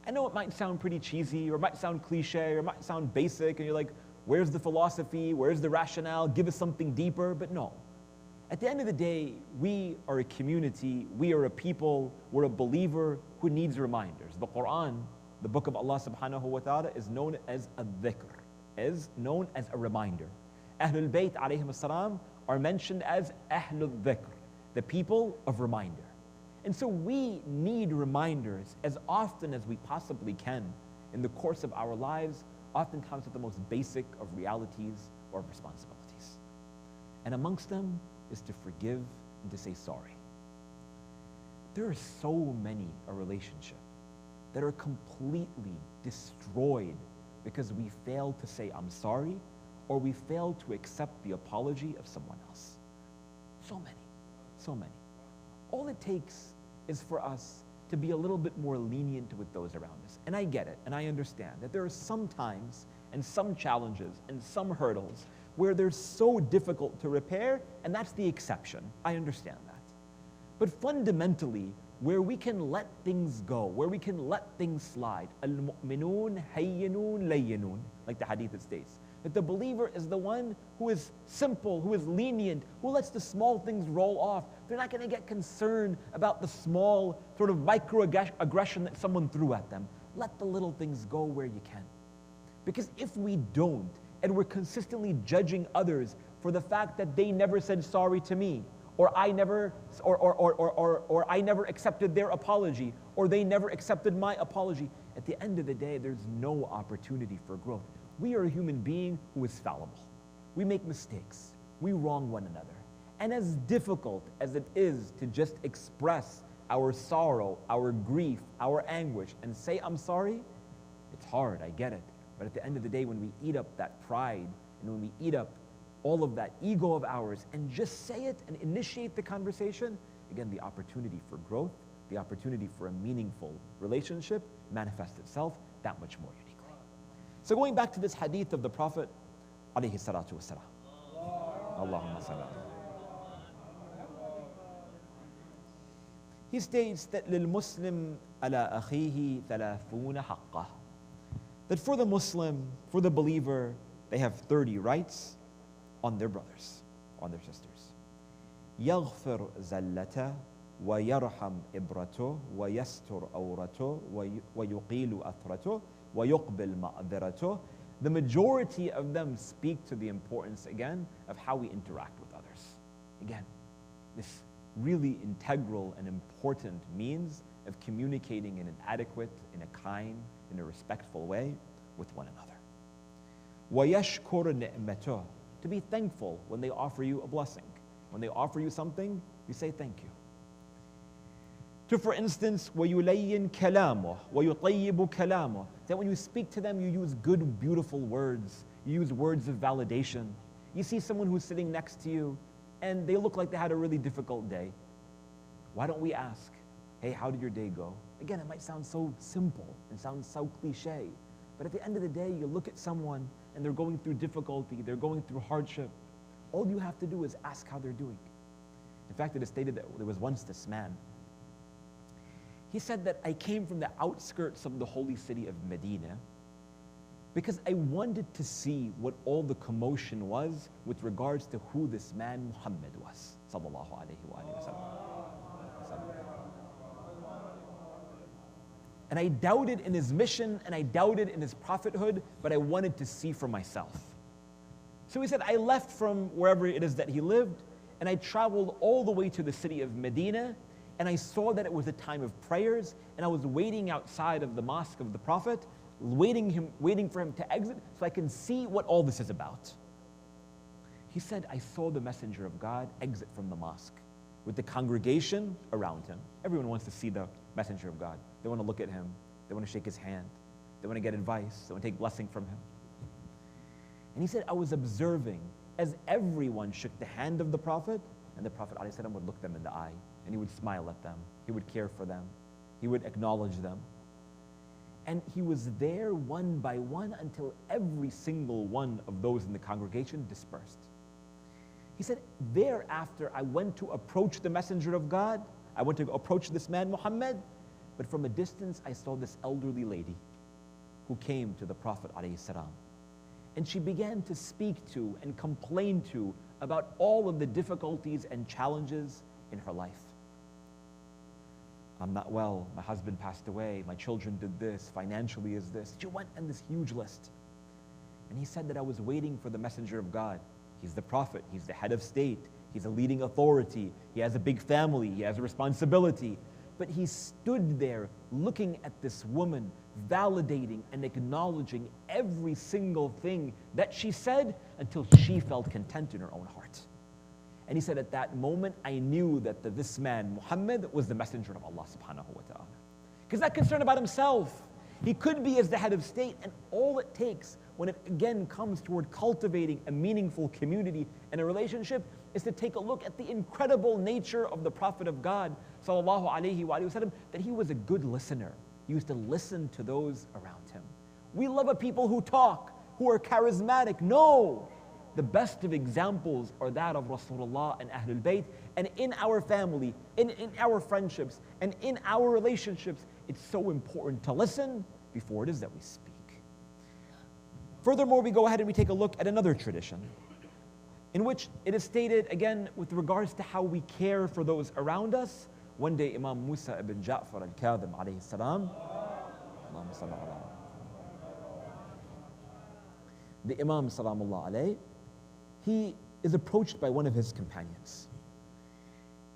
I know it might sound pretty cheesy, or it might sound cliche, or it might sound basic, and you're like, where's the philosophy, where's the rationale, give us something deeper, but no. At the end of the day, we are a community, we are a people, we're a believer who needs reminders. The Quran, the book of Allah subhanahu wa ta'ala, is known as a dhikr, is known as a reminder. Ahlul Bayt alayhim as-salam are mentioned as Ahlul Dhikr, the people of reminder. And so we need reminders as often as we possibly can in the course of our lives, oftentimes with the most basic of realities or responsibilities. And amongst them is to forgive and to say sorry. There are so many a relationship that are completely destroyed because we fail to say I'm sorry, or we fail to accept the apology of someone else. So many, so many. All it takes is for us to be a little bit more lenient with those around us. And I get it, and I understand that there are some times and some challenges and some hurdles where they're so difficult to repair, and that's the exception. I understand that. But fundamentally, where we can let things go, where we can let things slide, al-mu'minun hayyinun layyinun, like the hadith states, that the believer is the one who is simple, who is lenient, who lets the small things roll off. They're not going to get concerned about the small sort of microaggression that someone threw at them. Let the little things go where you can. Because if we don't, and we're consistently judging others for the fact that they never said sorry to me, or I never accepted their apology, or they never accepted my apology, at the end of the day, there's no opportunity for growth. We are a human being who is fallible. We make mistakes. We wrong one another. And as difficult as it is to just express our sorrow, our grief, our anguish, and say, I'm sorry, it's hard, I get it. But at the end of the day, when we eat up that pride, and when we eat up all of that ego of ours, and just say it and initiate the conversation, again, the opportunity for growth, the opportunity for a meaningful relationship manifests itself that much more uniquely. So going back to this hadith of the Prophet, alayhi salatu wassalam. Allahumma salli. He states that لِلْمُسْلِمْ عَلَى أَخِيهِ ثَلَاثُونَ حَقَّةً. That for the Muslim, for the believer, they have 30 rights on their brothers, on their sisters. يَغْفِرْ زَلَّتَهُ وَيَرْحَمْ إِبْرَتُهُ وَيَسْتُرْ أَوْرَتُهُ وَيُقِيلُ أَثْرَتُهُ وَيُقْبِلْ مَعْذِرَتُهُ. The majority of them speak to the importance, again, of how we interact with others. Again, this really integral and important means of communicating in an adequate, in a kind, in a respectful way with one another. وَيَشْكُرْ نِعْمَتُهُ. To be thankful when they offer you a blessing. When they offer you something, you say thank you. To, for instance, وَيُلَيِّنْ كَلَامُهُ وَيُطَيِّبُ كَلَامُهُ. That when you speak to them, you use good, beautiful words. You use words of validation. You see someone who's sitting next to you, and they look like they had a really difficult day. Why don't we ask, hey, how did your day go? Again, it might sound so simple and sound so cliche, but at the end of the day, you look at someone and they're going through difficulty, they're going through hardship. All you have to do is ask how they're doing. In fact, it is stated that there was once this man. He said that I came from the outskirts of the holy city of Medina because I wanted to see what all the commotion was with regards to who this man Muhammad was, sallallahu alayhi wa sallam. And I doubted in his mission and I doubted in his prophethood, but I wanted to see for myself. So he said, I left from wherever it is that he lived, and I traveled all the way to the city of Medina, and I saw that it was a time of prayers, and I was waiting outside of the mosque of the Prophet, waiting for him to exit so I can see what all this is about. He said, I saw the messenger of God exit from the mosque with the congregation around him. Everyone wants to see the messenger of God. They want to look at him. They want to shake his hand. They want to get advice. They want to take blessing from him. And he said, I was observing as everyone shook the hand of the Prophet, and the Prophet ﷺ would look them in the eye, and he would smile at them. He would care for them. He would acknowledge them. And he was there one by one until every single one of those in the congregation dispersed. He said, thereafter I went to approach the messenger of God. I went to approach this man, Muhammad, but from a distance I saw this elderly lady who came to the Prophet ﷺ. And she began to speak to and complain to about all of the difficulties and challenges in her life. I'm not well, my husband passed away, my children did this, financially is this. She went on this huge list. And he said that I was waiting for the messenger of God. He's the prophet, he's the head of state, he's a leading authority, he has a big family, he has a responsibility. But he stood there looking at this woman, validating and acknowledging every single thing that she said until she felt content in her own heart. And he said, at that moment, I knew that this man, Muhammad, was the messenger of Allah subhanahu wa ta'ala. Because not concerned about himself. He could be as the head of state, and all it takes when it again comes toward cultivating a meaningful community and a relationship is to take a look at the incredible nature of the Prophet of God, sallallahu alaihi wasallam, that he was a good listener. He used to listen to those around him. We love a people who talk, who are charismatic. No! The best of examples are that of Rasulullah and Ahlul Bayt. And in our family, in our friendships, and in our relationships, it's so important to listen before it is that we speak. Furthermore, we go ahead and we take a look at another tradition in which it is stated, again, with regards to how we care for those around us. One day, Imam Musa ibn Ja'far al-Kadhim alayhi salam, the Imam salamullah alayhi, he is approached by one of his companions.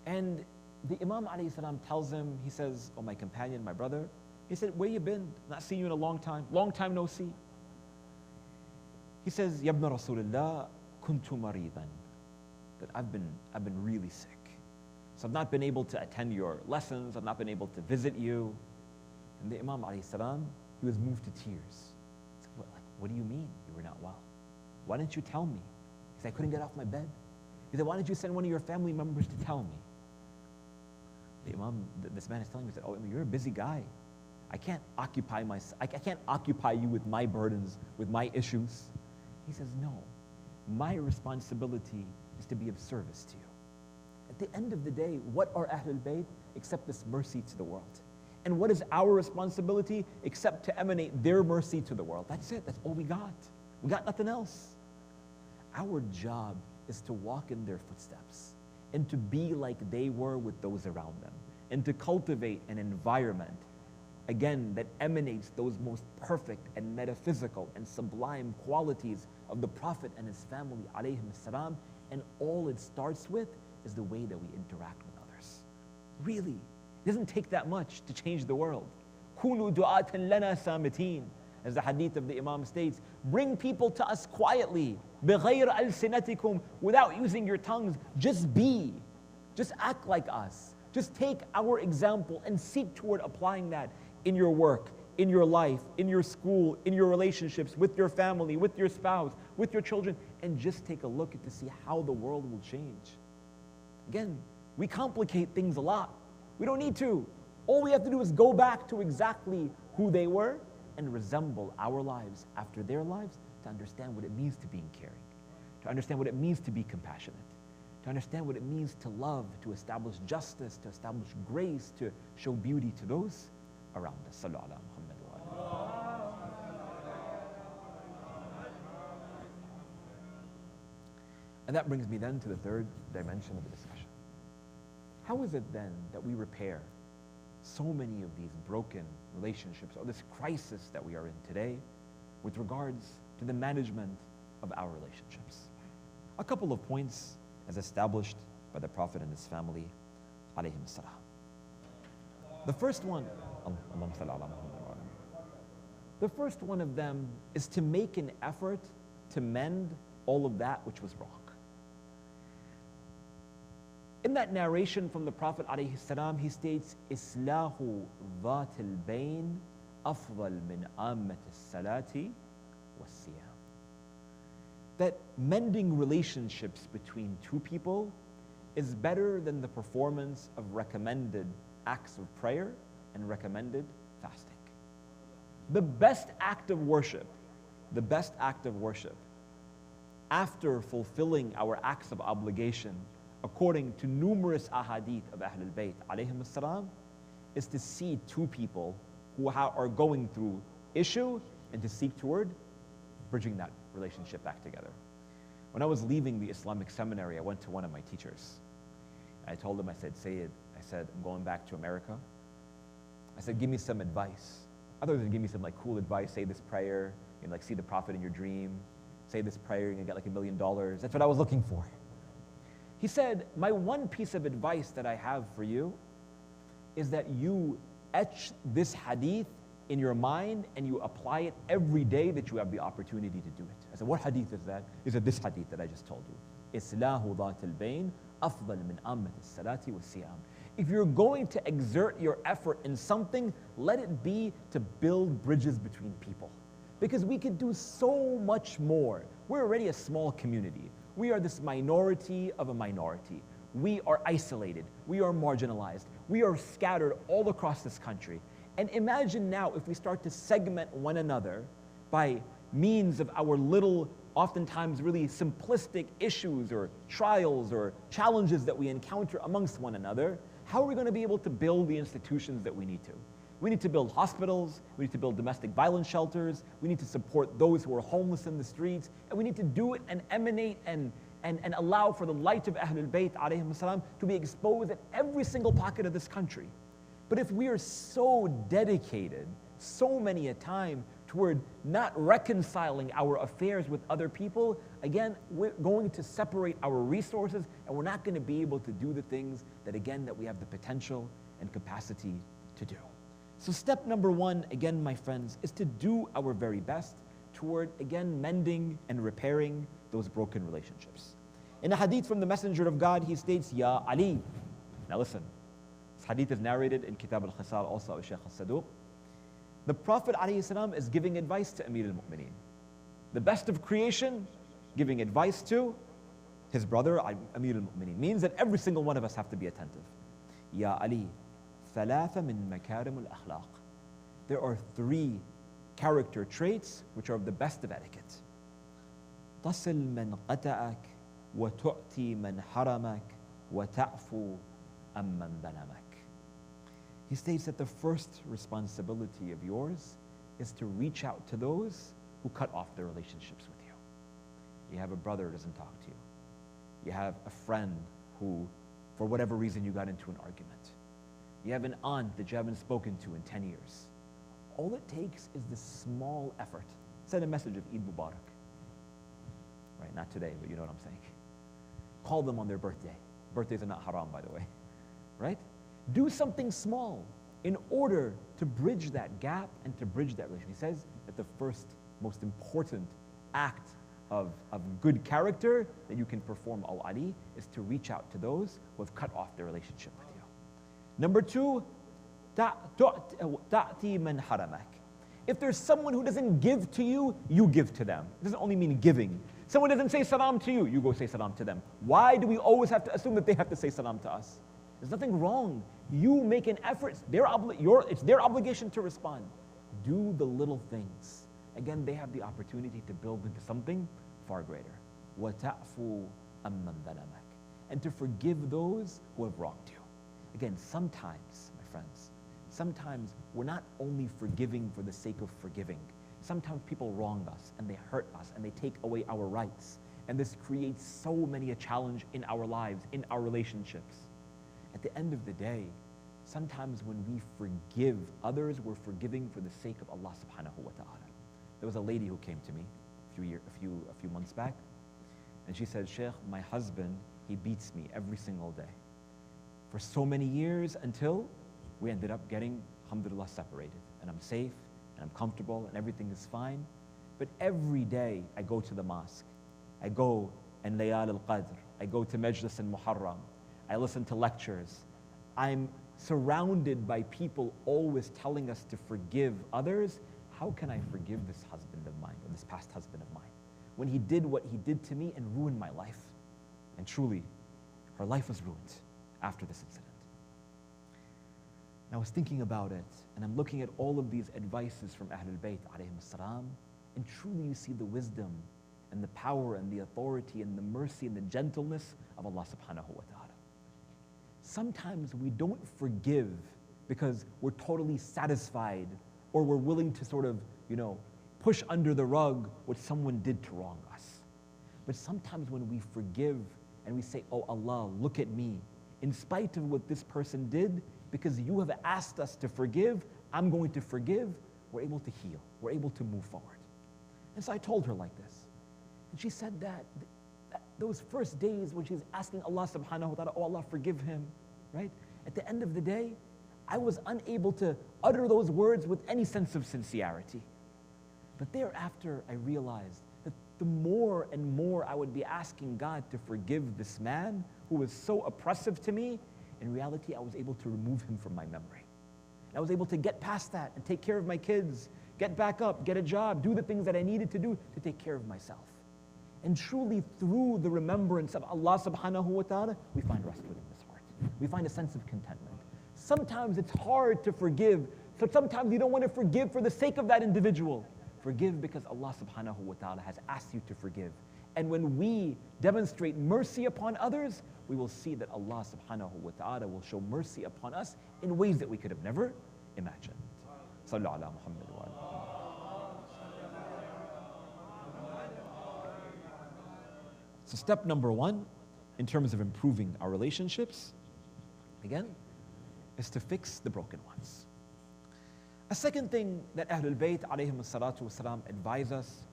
And the Imam alayhi salam tells him, he says, oh my companion, my brother, he said, where you been? Not seen you in a long time no see. He says, Ya ibn Rasulullah, kuntu maridan, that I've been really sick. So I've not been able to attend your lessons, I've not been able to visit you. And the Imam alayhi salam, he was moved to tears. He said, what do you mean you were not well? Why didn't you tell me? He said, I couldn't get off my bed. He said, why didn't you send one of your family members to tell me? The Imam, this man is telling me, he said, oh, I mean, you're a busy guy. I can't occupy you with my burdens, with my issues. He says, no, my responsibility is to be of service to you. At the end of the day, what are Ahlul Bayt except this mercy to the world? And what is our responsibility except to emanate their mercy to the world? That's it, that's all we got. We got nothing else. Our job is to walk in their footsteps and to be like they were with those around them and to cultivate an environment, again, that emanates those most perfect and metaphysical and sublime qualities of the Prophet and his family, alayhim salam, and all it starts with is the way that we interact with others. Really, it doesn't take that much to change the world. كُونُوا دُعَاةً لَنَا سَامِتِينَ, as the hadith of the Imam states, bring people to us quietly, بِغَيْرَ أَلْسِنَتِكُمْ, without using your tongues, just be, just act like us. Just take our example and seek toward applying that in your work, in your life, in your school, in your relationships, with your family, with your spouse, with your children, and just take a look at to see how the world will change. Again, we complicate things a lot. We don't need to. All we have to do is go back to exactly who they were and resemble our lives after their lives to understand what it means to be caring, to understand what it means to be compassionate, to understand what it means to love, to establish justice, to establish grace, to show beauty to those around us. Sallu ala Muhammad wa alihi. And that brings me then to the third dimension of the discussion. How is it then that we repair so many of these broken relationships, or this crisis that we are in today, with regards to the management of our relationships? A couple of points as established by the Prophet and his family, alayhim salam. The first one of them is to make an effort to mend all of that which was wrong. In that narration from the Prophet alayhi salam, he states, Islahu dhat al-bayn afdal min ammat al-salati was-siyam. That mending relationships between two people is better than the performance of recommended acts of prayer and recommended fasting. The best act of worship, after fulfilling our acts of obligation, according to numerous ahadith of Ahlul Bayt alayhim salam, is to see two people who are going through issue and to seek toward bridging that relationship back together. When I was leaving the Islamic seminary, I went to one of my teachers. I told him, I said, Sayyid, I said, I'm going back to America. I said, give me some advice. Other than give me some like cool advice, say this prayer, you know, like see the prophet in your dream, say this prayer, you're gonna get like $1 million. That's what I was looking for. He said, my one piece of advice that I have for you is that you etch this hadith in your mind and you apply it every day that you have the opportunity to do it. I said, what hadith is that? He said, this hadith that I just told you. Islahu dhat al-bayn afdal min ammat as-salati was-siyam. If you're going to exert your effort in something, let it be to build bridges between people. Because we could do so much more. We're already a small community. We are this minority of a minority. We are isolated. We are marginalized. We are scattered all across this country. And imagine now if we start to segment one another by means of our little, oftentimes really simplistic issues or trials or challenges that we encounter amongst one another, how are we going to be able to build the institutions that we need to? We need to build hospitals, we need to build domestic violence shelters, we need to support those who are homeless in the streets, and we need to do it and emanate and allow for the light of Ahlul Bayt alayhim salam to be exposed in every single pocket of this country. But if we are so dedicated, so many a time, toward not reconciling our affairs with other people, again, we're going to separate our resources and we're not going to be able to do the things that, again, that we have the potential and capacity to do. So step number one, again, my friends, is to do our very best toward, again, mending and repairing those broken relationships. In a hadith from the Messenger of God, he states, Ya Ali. Now listen, this hadith is narrated in Kitab al-Khisal, also of Shaykh al-Saduq. The Prophet ﷺ is giving advice to Amir al-Mu'mineen. The best of creation, giving advice to his brother Amir al-Mu'mineen. Means that every single one of us have to be attentive. Ya Ali, ثلاثة من مكارم الأخلاق. There are 3 character traits which are of the best of etiquette. تصل من قطعك وتؤتي من حرمك وتعفو عمن ظلمك. He states that the first responsibility of yours is to reach out to those who cut off their relationships with you. You have a brother who doesn't talk to you. You have a friend who, for whatever reason, you got into an argument. You have an aunt that you haven't spoken to in 10 years. All it takes is this small effort. Send a message of Eid Mubarak. Right, not today, but you know what I'm saying. Call them on their birthday. Birthdays are not haram, by the way. Right? Do something small in order to bridge that gap and to bridge that relationship. He says that the first, most important act of good character that you can perform, al-Ali, is to reach out to those who have cut off their relationship with you. Number 2, ta'ti man haramak. If there's someone who doesn't give to you, you give to them. It doesn't only mean giving. Someone doesn't say salam to you, you go say salam to them. Why do we always have to assume that they have to say salam to us? There's nothing wrong. You make an effort. It's their obligation to respond. Do the little things. Again, they have the opportunity to build into something far greater. وَتَعْفُوا أَمَّنْ ظَلَمَكَ. And to forgive those who have wronged you. Again, sometimes, my friends, sometimes we're not only forgiving for the sake of forgiving. Sometimes people wrong us and they hurt us and they take away our rights. And this creates so many a challenge in our lives, in our relationships. At the end of the day, sometimes when we forgive others, we're forgiving for the sake of Allah subhanahu wa ta'ala. There was a lady who came to me a few months back, and she said, Sheikh, my husband, he beats me every single day. For so many years until we ended up getting, alhamdulillah, separated. And I'm safe, and I'm comfortable, and everything is fine. But every day I go to the mosque. I go in Layal al-Qadr. I go to Majlis and Muharram. I listen to lectures. I'm surrounded by people always telling us to forgive others. How can I forgive this husband of mine, or this past husband of mine, when he did what he did to me and ruined my life? And truly, her life was ruined after this incident. And I was thinking about it, and I'm looking at all of these advices from Ahlul Bayt alayhim salam, and truly you see the wisdom and the power and the authority and the mercy and the gentleness of Allah subhanahu wa ta'ala. Sometimes we don't forgive because we're totally satisfied or we're willing to sort of, push under the rug what someone did to wrong us. But sometimes when we forgive and we say, oh Allah, look at me, in spite of what this person did, because you have asked us to forgive, I'm going to forgive, we're able to heal, we're able to move forward. And so I told her like this. And she said that those first days when she's asking Allah subhanahu wa ta'ala, oh Allah, forgive him, right? At the end of the day, I was unable to utter those words with any sense of sincerity. But thereafter, I realized that the more and more I would be asking God to forgive this man who was so oppressive to me, in reality, I was able to remove him from my memory. I was able to get past that and take care of my kids, get back up, get a job, do the things that I needed to do to take care of myself. And truly, through the remembrance of Allah subhanahu wa ta'ala, we find rest within this heart. We find a sense of contentment. Sometimes it's hard to forgive, so sometimes you don't want to forgive for the sake of that individual. Forgive because Allah subhanahu wa ta'ala has asked you to forgive. And when we demonstrate mercy upon others, we will see that Allah subhanahu wa ta'ala will show mercy upon us in ways that we could have never imagined. Sallu ala Muhammad wa ala. So step number one, in terms of improving our relationships, again, is to fix the broken ones. A second thing that Ahlul Bayt alayhim salatu wasalam advise us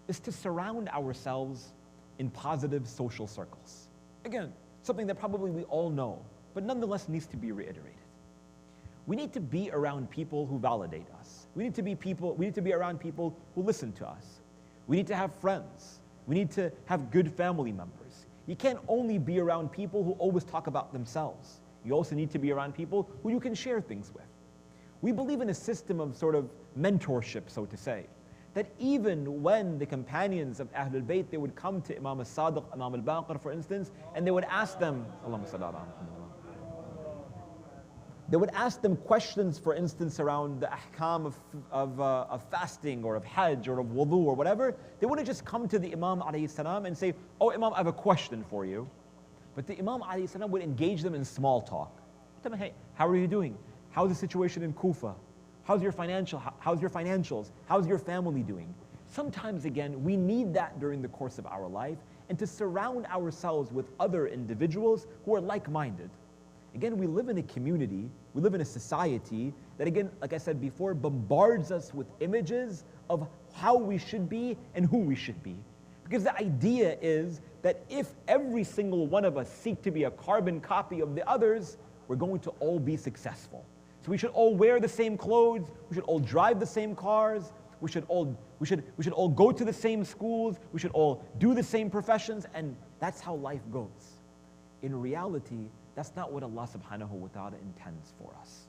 is to surround ourselves in positive social circles. Again, something that probably we all know, but nonetheless needs to be reiterated. We need to be around people who validate us. We need to be around people who listen to us. We need to have friends. We need to have good family members. You can't only be around people who always talk about themselves. You also need to be around people who you can share things with. We believe in a system of sort of mentorship, so to say, that even when the companions of Ahlul Bayt, they would come to Imam al-Sadiq, Imam al-Baqir, for instance, and they would ask them, they would ask them questions, for instance, around the ahkam of fasting or of hajj or of wudu or whatever. They wouldn't just come to the Imam alayhi salam and say, oh Imam, I have a question for you. But the Imam alayhi salam would engage them in small talk. Tell them, hey, how are you doing? How's the situation in Kufa? How's your financials? How's your family doing? Sometimes, again, we need that during the course of our life, and to surround ourselves with other individuals who are like-minded. Again, we live in a community, we live in a society that, again, like I said before, bombards us with images of how we should be and who we should be. Because the idea is that if every single one of us seek to be a carbon copy of the others, we're going to all be successful. So we should all wear the same clothes, we should all drive the same cars, we should all go to the same schools, we should all do the same professions, and that's how life goes. In reality, that's not what Allah subhanahu wa ta'ala intends for us.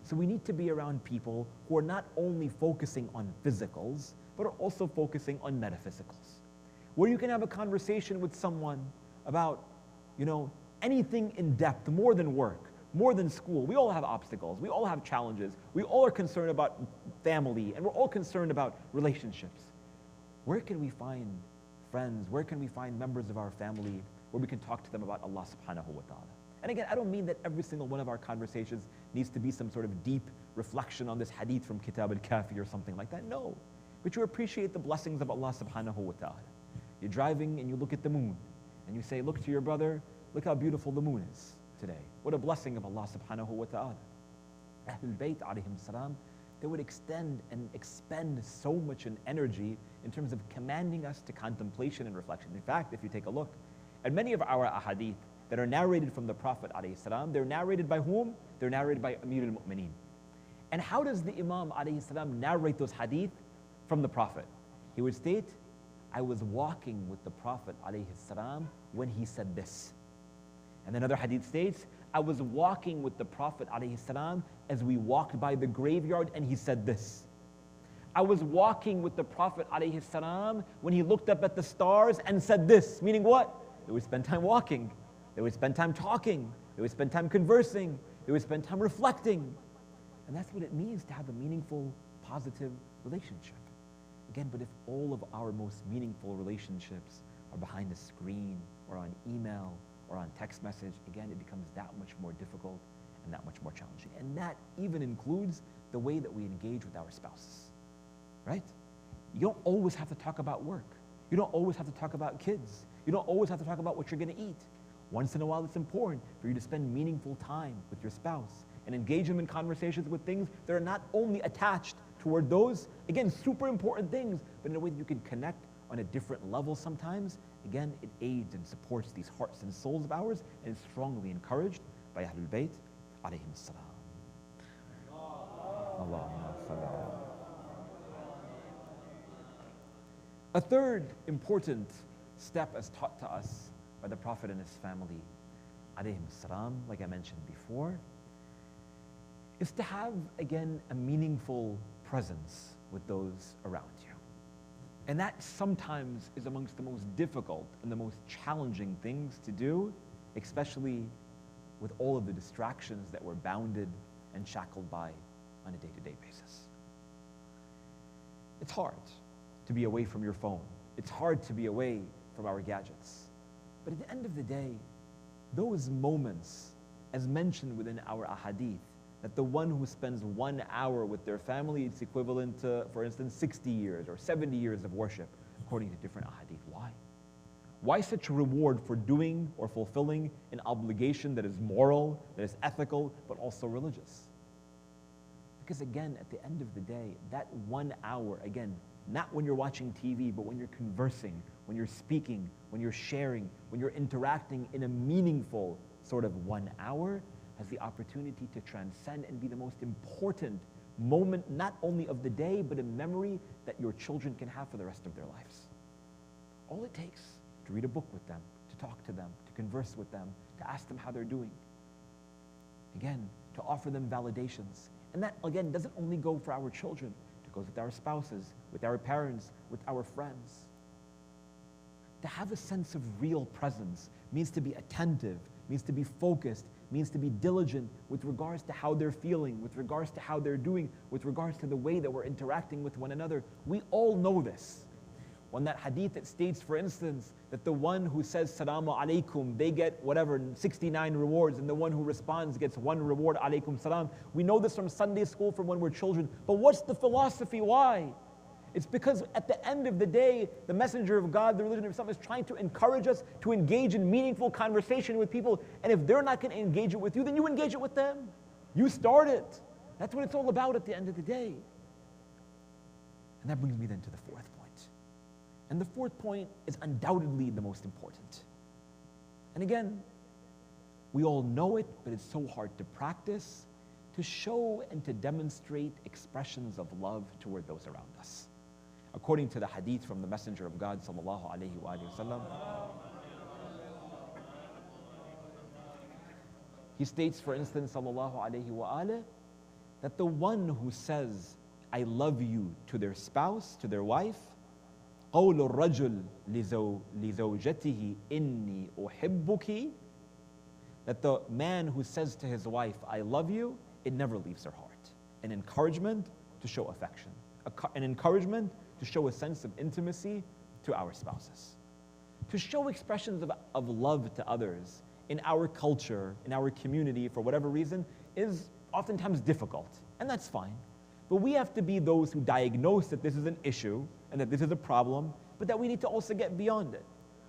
So we need to be around people who are not only focusing on physicals, but are also focusing on metaphysicals. Where you can have a conversation with someone about, anything in depth, more than work, more than school. We all have obstacles, we all have challenges, we all are concerned about family, and we're all concerned about relationships. Where can we find friends? Where can we find members of our family where we can talk to them about Allah subhanahu wa ta'ala? And again, I don't mean that every single one of our conversations needs to be some sort of deep reflection on this hadith from Kitab al-Kafi or something like that. No. But you appreciate the blessings of Allah subhanahu wa ta'ala. You're driving and you look at the moon and you say, look to your brother, look how beautiful the moon is today. What a blessing of Allah subhanahu wa ta'ala. Ahlul Bayt alayhim salam, they would extend and expend so much in energy in terms of commanding us to contemplation and reflection. In fact, if you take a look at many of our ahadith that are narrated from the Prophet alayhi salam, they're narrated by whom? They're narrated by Amir al-Mu'mineen. And how does the Imam alayhi salam narrate those hadith from the Prophet? He would state, I was walking with the Prophet alayhi salam when he said this. And then another hadith states, I was walking with the Prophet alayhi salam as we walked by the graveyard and he said this. I was walking with the Prophet alayhi salam when he looked up at the stars and said this. Meaning what? They would spend time walking. They would spend time talking. They would spend time conversing. They would spend time reflecting. And that's what it means to have a meaningful, positive relationship. Again, but if all of our most meaningful relationships are behind a screen or on email or on text message, again, it becomes that much more difficult and that much more challenging. And that even includes the way that we engage with our spouses, right? You don't always have to talk about work. You don't always have to talk about kids. You don't always have to talk about what you're going to eat. Once in a while, it's important for you to spend meaningful time with your spouse and engage them in conversations with things that are not only attached toward those, again, super important things, but in a way that you can connect on a different level sometimes. Again, it aids and supports these hearts and souls of ours, and is strongly encouraged by Ahlul Bayt, alayhim salam. Allahumma salli ala. A third important step as taught to us by the Prophet and his family, alayhim salam, like I mentioned before, is to have, again, a meaningful presence with those around you. And that sometimes is amongst the most difficult and the most challenging things to do, especially with all of the distractions that we're bounded and shackled by on a day-to-day basis. It's hard to be away from your phone. It's hard to be away from our gadgets. But at the end of the day, those moments, as mentioned within our ahadith, that the one who spends 1 hour with their family, it's equivalent to, for instance, 60 years or 70 years of worship, according to different ahadith. Why? Why such a reward for doing or fulfilling an obligation that is moral, that is ethical, but also religious? Because again, at the end of the day, that 1 hour, again, not when you're watching TV, but when you're conversing, when you're speaking, when you're sharing, when you're interacting in a meaningful sort of 1 hour, has the opportunity to transcend and be the most important moment, not only of the day, but a memory that your children can have for the rest of their lives. All it takes to read a book with them, to talk to them, to converse with them, to ask them how they're doing. Again, to offer them validations. And that, again, doesn't only go for our children. It goes with our spouses, with our parents, with our friends. To have a sense of real presence means to be attentive, means to be focused, means to be diligent with regards to how they're feeling, with regards to how they're doing, with regards to the way that we're interacting with one another. We all know this. When that hadith that states, for instance, that the one who says Salaamu Alaikum, they get whatever, 69 rewards, and the one who responds gets 1 reward, Alaikum Salam. We know this from Sunday school from when we're children. But what's the philosophy? Why? It's because at the end of the day, the messenger of God, the religion of Islam, is trying to encourage us to engage in meaningful conversation with people. And if they're not going to engage it with you, then you engage it with them. You start it. That's what it's all about at the end of the day. And that brings me then to the fourth point. And the fourth point is undoubtedly the most important. And again, we all know it, but it's so hard to practice, to show and to demonstrate expressions of love toward those around us. According to the hadith from the Messenger of God, sallallahu alaihi wasallam, he states, for instance, sallallahu alaihi wasallam, that the one who says, I love you to their spouse, to their wife, قول الرجل لزوجته إني أحبك, that the man who says to his wife, I love you, it never leaves her heart. An encouragement to show affection, an encouragement to show a sense of intimacy to our spouses. To show expressions of love to others in our culture, in our community, for whatever reason, is oftentimes difficult, and that's fine. But we have to be those who diagnose that this is an issue and that this is a problem, but that we need to also get beyond it.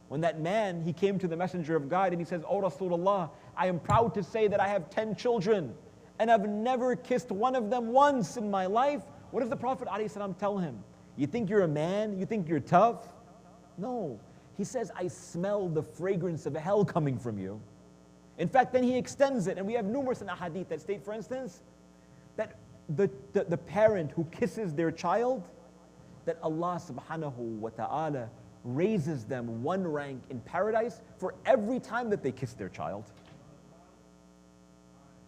When that man, he came to the Messenger of God and he says, Oh Rasulullah, I am proud to say that I have 10 children and I've never kissed one of them once in my life. What does the Prophet ﷺ tell him? You think you're a man? You think you're tough? No. He says, I smell the fragrance of hell coming from you. In fact, then he extends it, and we have numerous in ahadith that state, for instance, that the parent who kisses their child, that Allah subhanahu wa ta'ala raises them 1 rank in paradise for every time that they kiss their child.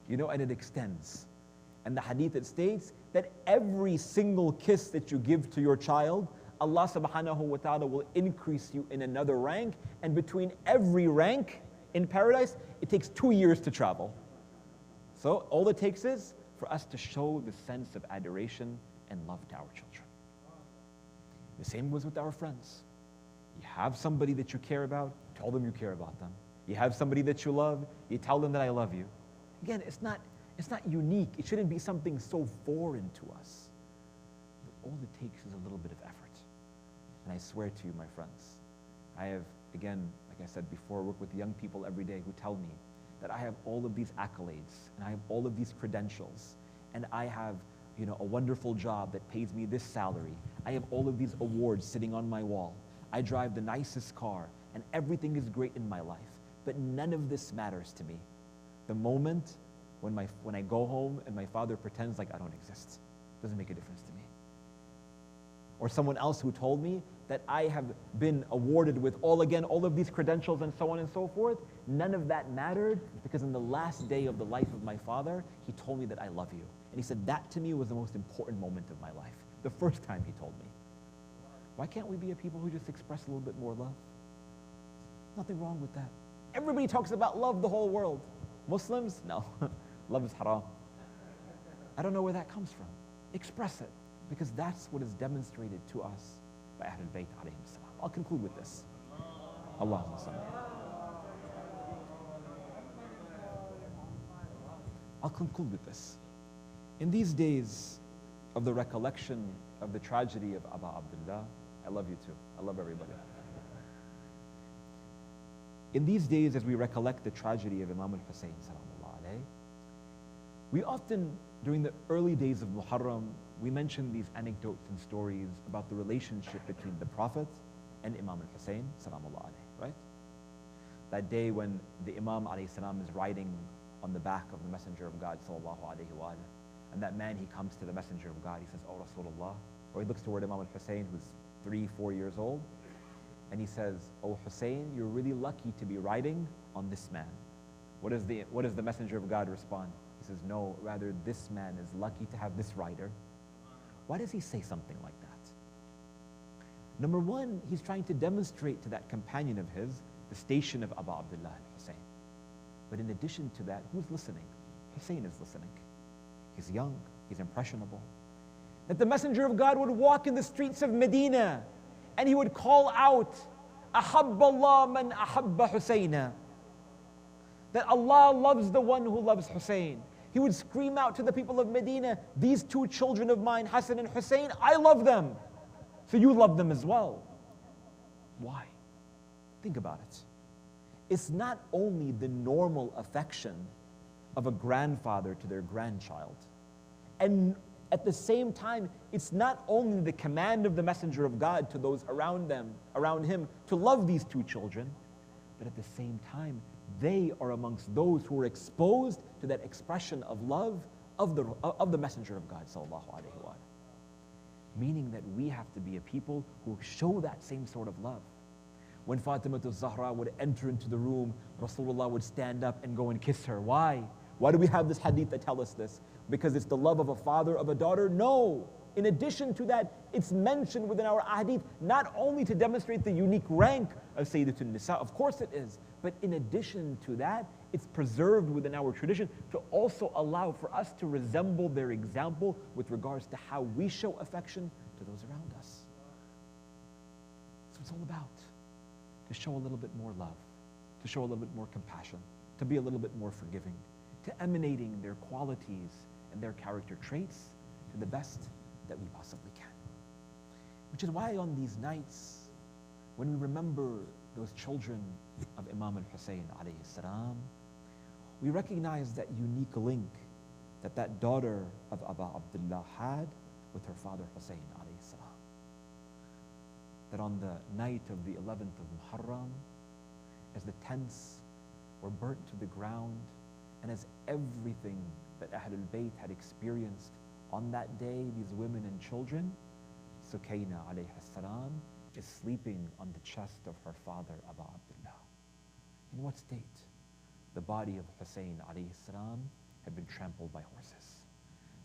You know, and it extends. And the hadith that states that every single kiss that you give to your child, Allah subhanahu wa ta'ala will increase you in another rank, and between every rank in paradise, it takes 2 years to travel. So all it takes is for us to show the sense of adoration and love to our children. The same goes with our friends. You have somebody that you care about, tell them you care about them. You have somebody that you love, you tell them that I love you. Again, it's not unique. It shouldn't be something so foreign to us. But all it takes is a little bit of effort. And I swear to you, my friends, I have, again, like I said before, worked with young people every day who tell me that I have all of these accolades and I have all of these credentials and I have, a wonderful job that pays me this salary. I have all of these awards sitting on my wall. I drive the nicest car and everything is great in my life, but none of this matters to me. The moment when I go home and my father pretends like I don't exist, doesn't make a difference to me. Or someone else who told me that I have been awarded with all of these credentials and so on and so forth, none of that mattered because in the last day of the life of my father, he told me that I love you. And he said that to me was the most important moment of my life. The first time he told me. Why can't we be a people who just express a little bit more love? Nothing wrong with that. Everybody talks about love, the whole world. Muslims? No. Love is haram. I don't know where that comes from. Express it, because that's what is demonstrated to us by Ahlul Bayt alayhim salam. I'll conclude with this. Allahumma salli. I'll conclude with this. In these days of the recollection of the tragedy of Aba Abdullah, I love you too. I love everybody. In these days, as we recollect the tragedy of Imam al-Hussein, salamullah alayh, we often, during the early days of Muharram, we mention these anecdotes and stories about the relationship between the Prophet and Imam al-Hussein, salamullah alayh, right? That day when the Imam alayhi salam is riding on the back of the Messenger of God, sallallahu alayhi wa alayh, and that man, he comes to the Messenger of God, he says, "Oh Rasulullah," or he looks toward Imam al-Hussein, who's 3-4 years old, and he says, "Oh Hussein, you're really lucky to be riding on this man." What does the Messenger of God respond? He says, "No, rather this man is lucky to have this rider." Why does he say something like that? Number one, he's trying to demonstrate to that companion of his the station of Abu Abdullah al-Hussein. But in addition to that, who's listening? Hussein is listening. He's young, he's impressionable. That the Messenger of God would walk in the streets of Medina and he would call out, "Ahabba Allah man ahabba Husayna." That Allah loves the one who loves Hussein. He would scream out to the people of Medina, "These two children of mine, Hassan and Hussein, I love them. So you love them as well." Why? Think about it. It's not only the normal affection of a grandfather to their grandchild. And at the same time, it's not only the command of the Messenger of God to those around him, to love these two children, but at the same time, they are amongst those who are exposed to that expression of love of the Messenger of God, sallallahu alaihi wa sallam. Meaning that we have to be a people who show that same sort of love. When Fatima al-Zahra would enter into the room, Rasulullah would stand up and go and kiss her. Why? Why do we have this hadith that tell us this? Because it's the love of a father of a daughter? No. In addition to that, it's mentioned within our hadith not only to demonstrate the unique rank of Sayyidatun Nisa, of course it is, but in addition to that, it's preserved within our tradition to also allow for us to resemble their example with regards to how we show affection to those around us. That's what it's all about. To show a little bit more love, to show a little bit more compassion, to be a little bit more forgiving, to emanating their qualities and their character traits to the best that we possibly can. Which is why on these nights, when we remember those children of Imam al-Hussein alayhi salam, we recognize that unique link that that daughter of Abu Abdullah had with her father Hussein alayhi salam. That on the night of the 11th of Muharram, as the tents were burnt to the ground, and as everything that Ahlul Bayt had experienced on that day, these women and children, Sukaina alayhi salam is sleeping on the chest of her father Abu Abdullah. In what state? The body of Hussein alayhi salam had been trampled by horses.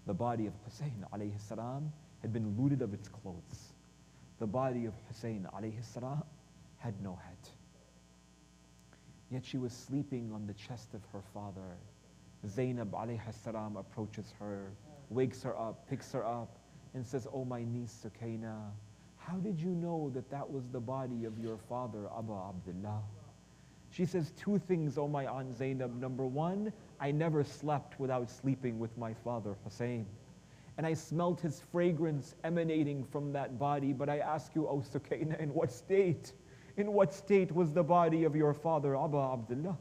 The body of Hussein alayhi salam had been looted of its clothes. The body of Hussein alayhi salam had no head. Yet she was sleeping on the chest of her father. Zainab alayhi salam approaches her, wakes her up, picks her up, and says, "Oh my niece Sukaina, how did you know that that was the body of your father Abu Abdullah?" She says, "Two things, oh my aunt Zainab. Number one, I never slept without sleeping with my father Hussein. and I smelt his fragrance emanating from that body. But I ask you, O Sukaina, in what state was the body of your father, Aba Abdullah?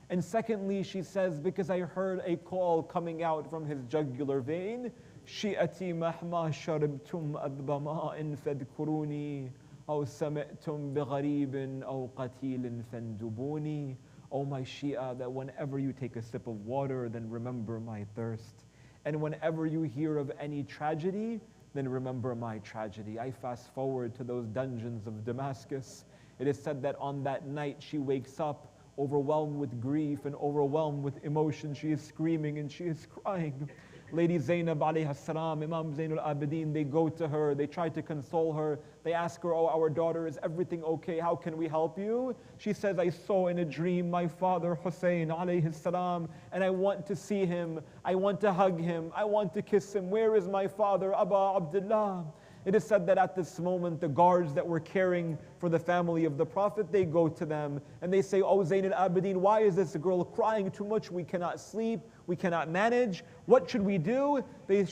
And secondly, she says, because I heard a call coming out from his jugular vein, Shi'ati mahma sharibtum adba ma'in fadkuruni, aw sami'tum bigharibin aw qatilin fandubuni. O my Shia, that whenever you take a sip of water, then remember my thirst. And whenever you hear of any tragedy, then remember my tragedy. I fast forward to those dungeons of Damascus. It is said that on that night she wakes up overwhelmed with grief and overwhelmed with emotion. She is screaming and she is crying. Lady Zainab alayhi salam, Imam Zainul Abidin, they go to her, they try to console her. They ask her, oh, our daughter, is everything okay? How can we help you? She says, I saw in a dream my father Hussein alayhi salam, and I want to see him. I want to hug him. I want to kiss him. Where is my father, Aba Abdullah? It is said that at this moment, the guards that were caring for the family of the Prophet, they go to them and they say, oh, Zain al-Abidin, why is this girl crying too much? We cannot sleep. We cannot manage. What should we do? They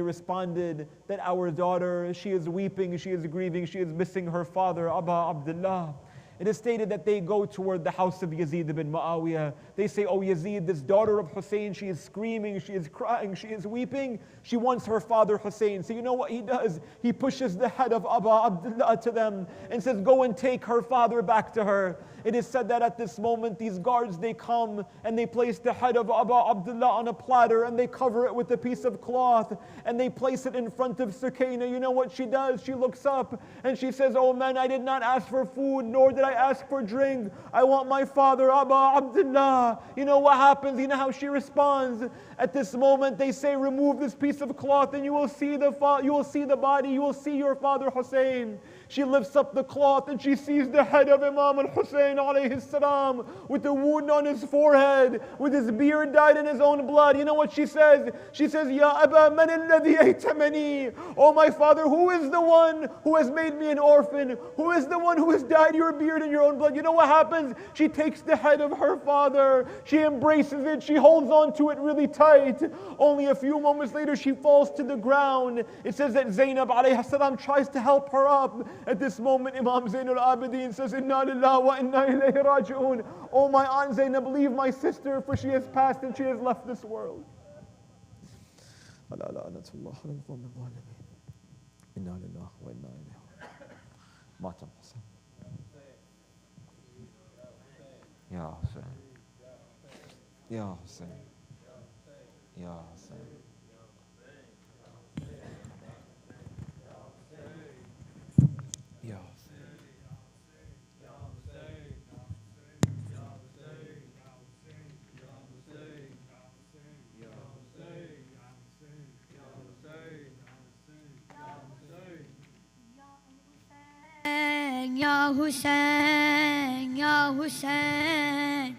responded that our daughter, she is weeping, she is grieving, she is missing her father, Aba Abdullah. It is stated that they go toward the house of Yazid ibn Muawiyah. They say, oh Yazid, this daughter of Hussein, she is screaming, she is crying, she is weeping. She wants her father Hussein. So you know what he does? He pushes the head of Aba Abdullah to them and says, go and take her father back to her. It is said that at this moment, these guards, they come and they place the head of Aba Abdullah on a platter and they cover it with a piece of cloth and they place it in front of Sukaina. You know what she does? She looks up and she says, oh man, I did not ask for food, nor did I ask for drink. I want my father, Aba Abdullah. You know what happens? You know how she responds? At this moment, they say, remove this piece of cloth and you will see the body, you will see your father Hussein. She lifts up the cloth and she sees the head of Imam al-Hussein alayhi salam with the wound on his forehead, with his beard dyed in his own blood. You know what she says? She says, Ya Aba man alladhi aytamani. Oh my father, who is the one who has made me an orphan? Who is the one who has dyed your beard in your own blood? You know what happens? She takes the head of her father, she embraces it, she holds on to it really tight. Only a few moments later she falls to the ground. It says that Zainab alayhi salam tries to help her up. At this moment, Imam Zainul Abidin says, Inna lillahi wa inna ilayhi raji'un. Oh my aunt Zainab, leave my sister, for she has passed and she has left this world. Matam Hussein. Ya Hussein. Ya Hussein. Ya Hussein. Ya Hussein, Ya Hussein,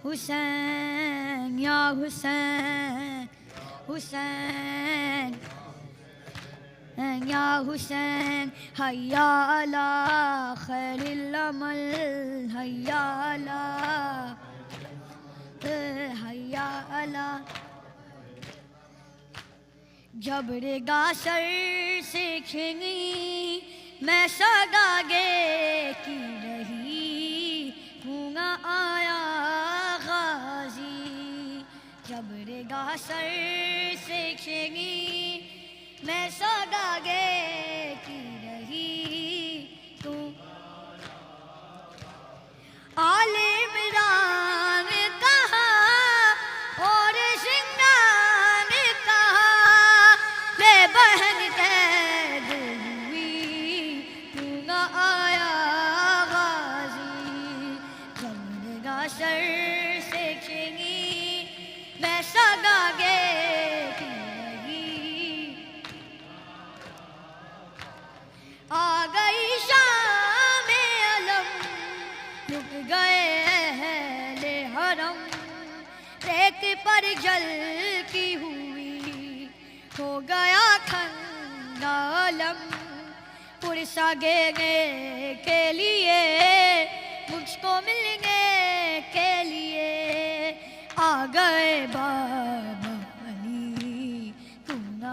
Hussein, Ya Hussein, Hussein, Ya Hussein, Hayya ala khairil amal, Hayya ala, Hayya ala. जबरेगा सर से खिंगी मैं सगागे की रही हूँगा आया गाजी जबरेगा सर से खिंगी मैं सगागे की रही तू आले इमरान कहा और सिंगार कहा ले बहन कैद हुई तू न आया गाजी जमरेगा सर से खिंगी मैं सगागे की रही आ गई शाम अलम रुक गए अहले हरम रेत पर जल की हुई हो गया खंडालम पुरसागे के लिए मुझको मिलने के लिए आ गए बाबा अली तू न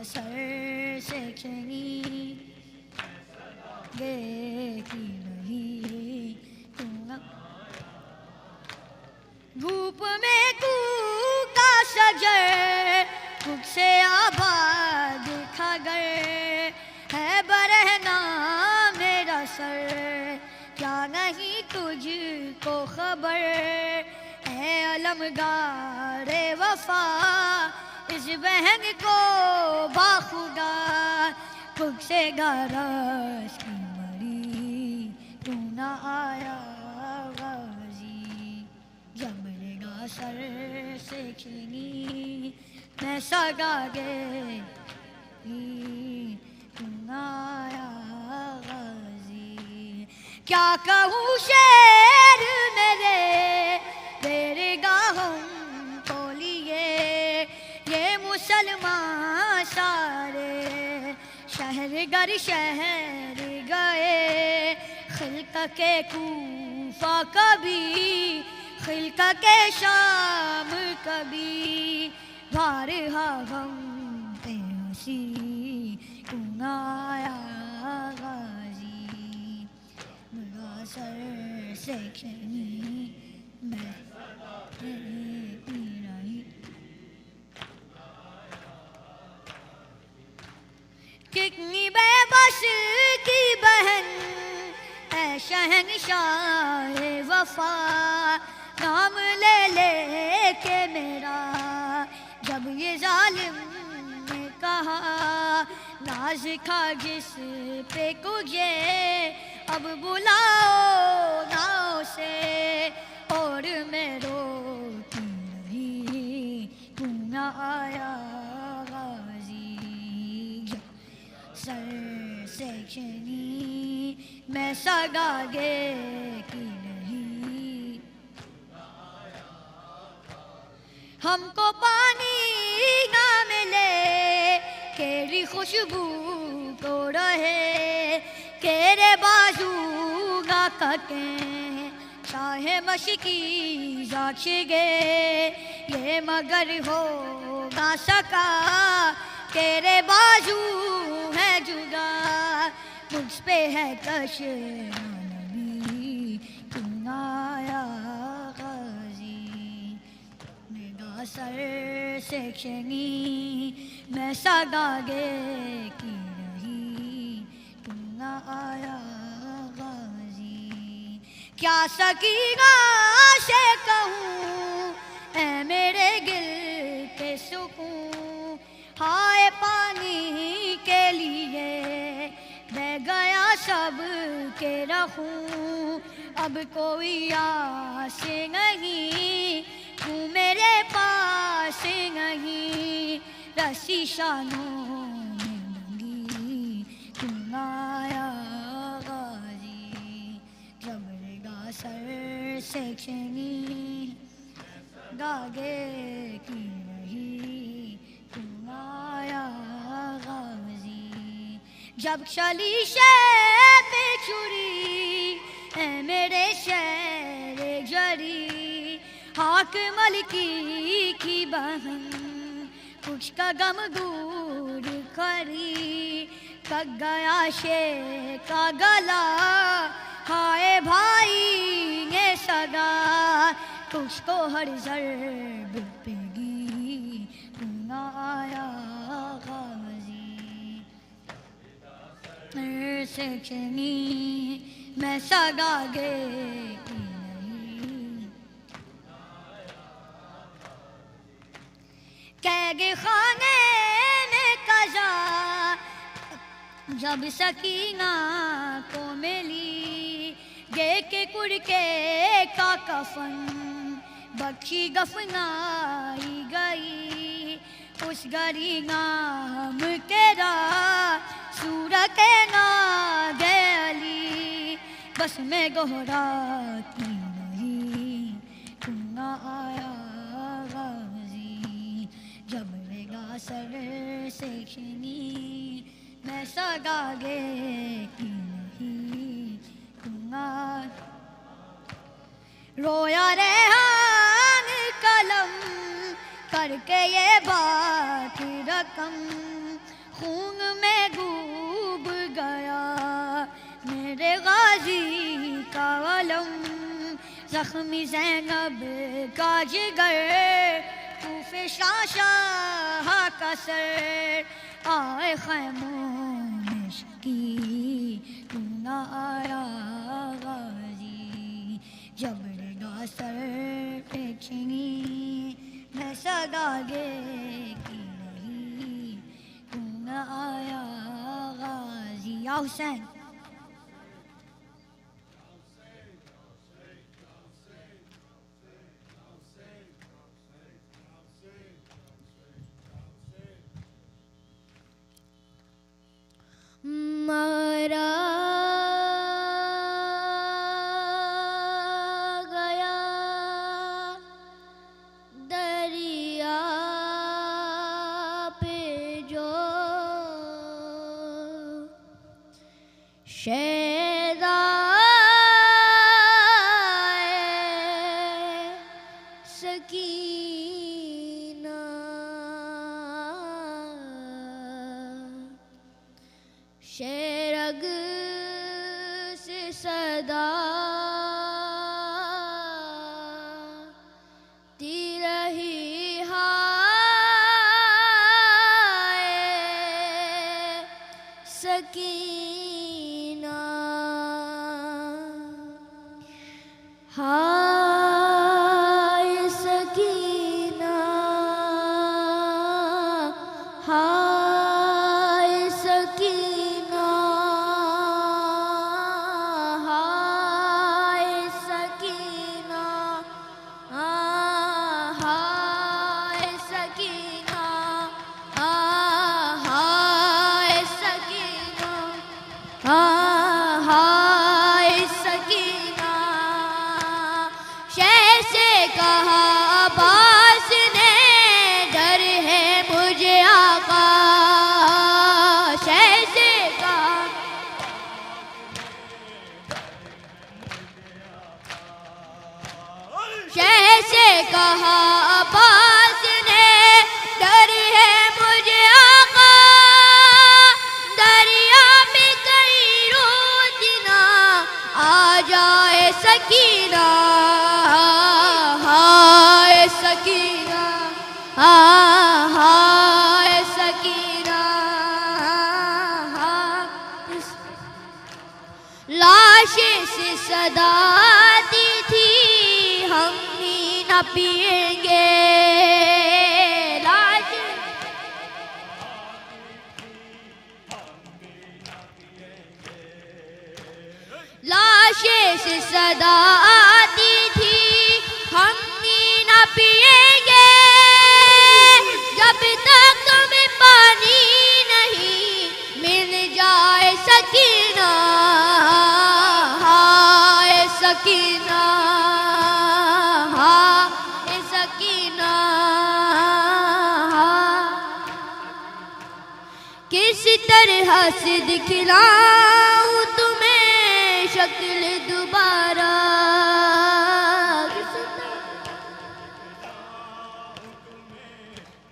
سر سے چھنی گے کی نہیں دھوپ میں کوکا شجر بھوک سے آباد کھگر ہے برہنا میرا سر کیا نہیں تجھ کو خبر اے علمگار وفا اس بہن کو باخدا بھوک سے گارش کی مری تو نہ آیا غازی جب رگا سر سے چھینی میں سگا گے تو نہ آیا غازی کیا کہوں شعر میرے تیرے گاہوں کو لیے یہ مسلمان سارے شہر گر شہر گئے خلق کے کوفہ کبھی خلق کے شام کبھی بارہا غم پہ ہنسی تو نہ آیا غازی میرا سر سے چھنی میں کتنی بے بس کی بہن اے شہنشاہ وفا نام لے لے کے میرا جب یہ ظالم نے کہا ناز کھا جس پہ تجھے اب بلاؤ ناؤ سے اور میں روتی رہی تو نہ آیا غازی سر سے چھنی میں سگا گے کی نہیں ہم کو پانی نہ ملے تیری خوشبو کو رہے تیرے بازو نہ کٹیں چاہے مشکی ذاکش گے یہ مگر ہو نہ سکا تیرے بازو ہے جدا مجھ پہ ہے کش نبی تو نہ آیا غازی میرا سر سے چھنی میں سگا گے کی رہی تو نہ آیا غازی کیا سکینہ سے کہوں اے میرے گل کے سکون ہائے پانی کے لیے میں گیا سب کے رہوں اب کوئی آس نہیں تو میرے پاس نہیں رسی شانوں میں لگی تو نہ آیا غازی جب رگا سر سے چھنی گاگے کی رہی تو نہ آیا غازی جب چلی شہ پہ چھری اے میرے شہر جری ہاک ملکی کی بہن کچھ کا غم دور کری کک گیا شے کا گلا ہائے بھائی نے سگا کچھ کو ہر ضرب پہ گی تو نہ آیا غازی سے چھنی میں سگا گے کی نہیں قید خانے میں قضا جب سکینہ کو ملی دیکھ کڑکے کا کفن بخشی گفنائی گئی اس گری نام تیرا صورت ناد علی بس میں گہراتی نہیں تو نہ آیا غازی جب رگا سر سے چھنی میں سگا گے کی نہیں تو نہ رویا ریحان قلم کر کے یہ بات رقم خون میں ڈوب گیا میرے غازی کا علم زخمی زینب کا جگر طوف شاہ کا سر آئے خیموں میں شکی تو نہ آیا غازی جبر کا سر پہ چھنی میں صدا دے کی رہی تو نہ آیا غازی یا حسین مارا گیا دریا پہ جو سکینہ شیرگ سے صدا تی رہی ہائے سکینہ ہائے سکینہ ہائے سکینہ ہائے سکینہ ہائے سکینہ ہائے سکینہ ہائے سکینہ شہ سے کہا عباس نے ڈر ہے مجھے آقا شہ سے کہا شہ سے کہا عباس نے ڈر ہے مجھے آقا دریا میں کئی روز نہ آ جائے سکینہ ہائے سکینہ ہائے سکینہ لاشیں سے صدا آتی تھی ہم ہی نہ پئیں گے لاشیں سے صدا آتی تھی ہم ہی نہ پئیں گے جب تک تمہیں پانی نہیں مل جائے سکینہ ہائے سکینہ ہائے سکینہ کس طرح سے دکھلاؤں تمہیں شکل دوبارہ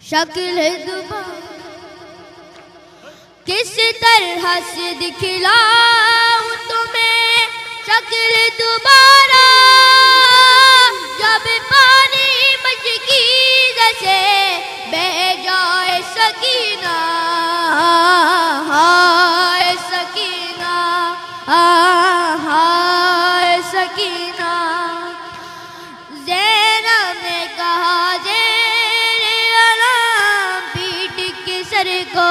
شکل دوبارہ کس طرح سے دکھلاؤں تمہیں شکل دوبارہ جب پانی مشکیز سے بہ جائے سکینہ ہائے سکینہ ہائے سکینہ زینب نے کہا زیر علم پیٹ کے سر کو